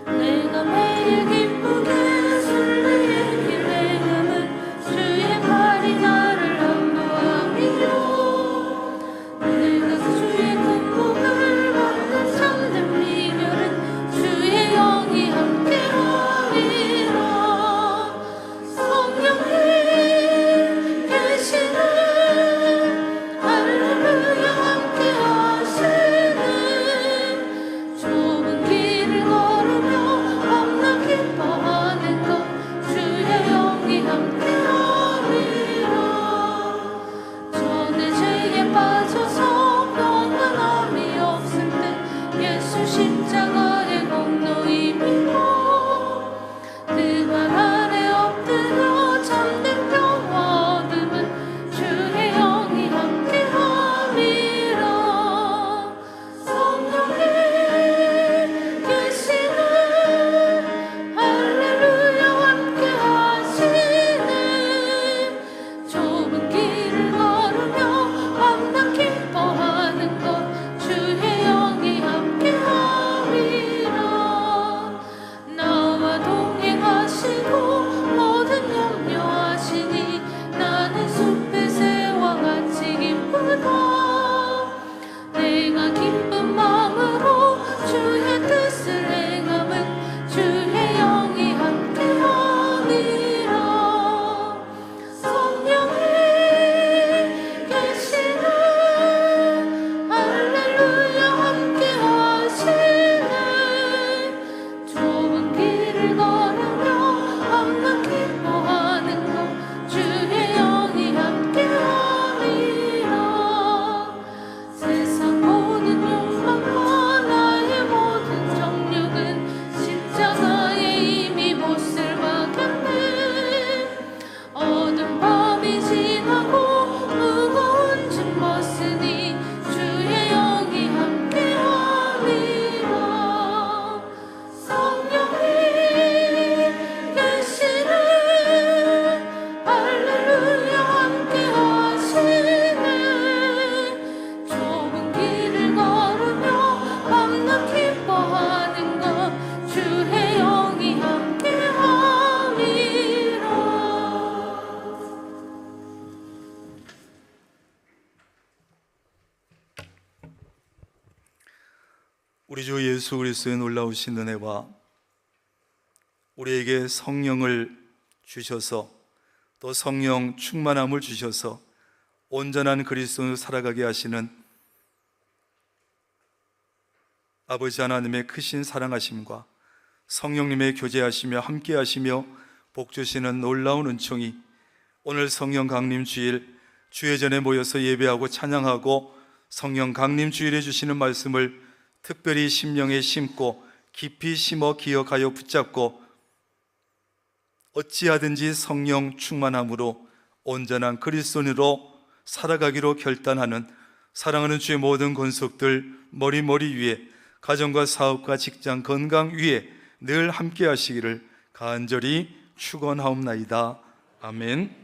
B: 내가 매일 기쁘게 순례의 길에 가면 주의 팔이 나를 안보함이요. 내가 주의 금복을 받는 참된 비결은 주의 영이 함께함이라. 성령님 계시는 할렐루야 함께하시는 좁은 길을 걸으며 밤낮 기뻐하는 것 주의 영이 함께함이라. 전에 죄에 빠져서 평안함이 없을 때 예수 십자가의 공로이 믿고 그 발 아래 엎드려 참된 평화 얻음은 주의 영이 함께함이라. 성령님 계시는 할렐루야 함께하시는 좁은 길을 걸으며 밤낮 기뻐하는 것 주의 영이 함께함이라. 나와 동행하시고 모든 염려하시니 나는 숲의 새와 같이 기쁘다. 내가 기쁜 마음으로 주의 뜻을 행함은 주의 영이 함께함이라. 성령님 계시는 할렐루야 함께하시는 좁은 길을 걸으며 밤낮 기뻐하는 것 주의 영이 함께함이라. 세상 모든 욕망과 나의 모든 정욕은 십자가에 이미 못을 박혔네. 어두운 밤이 지나고 무거운 짐 벗으니 주의 영이 함께함이라. 성령님 계시는 할렐루야 함께하시네 좁은 길을 걸으며 밤낮 기뻐하는 것 주의 영이 함께함이라.
D: 우리 주 예수 그리스도의 놀라우신 은혜와 우리에게 성령을 주셔서 또 성령 충만함을 주셔서 온전한 그리스도로 살아가게 하시는 아버지 하나님의 크신 사랑하심과 성령님의 교제하시며 함께하시며 복주시는 놀라운 은총이 오늘 성령 강림 주일 주회전에 모여서 예배하고 찬양하고 성령 강림 주일에 주시는 말씀을 특별히 심령에 심고 깊이 심어 기억하여 붙잡고 어찌하든지 성령 충만함으로 온전한 그리스도인으로 살아가기로 결단하는 사랑하는 주의 모든 권속들 머리 위에 가정과 사업과 직장 건강 위에 늘 함께 하시기를 간절히 축원하옵나이다. 아멘.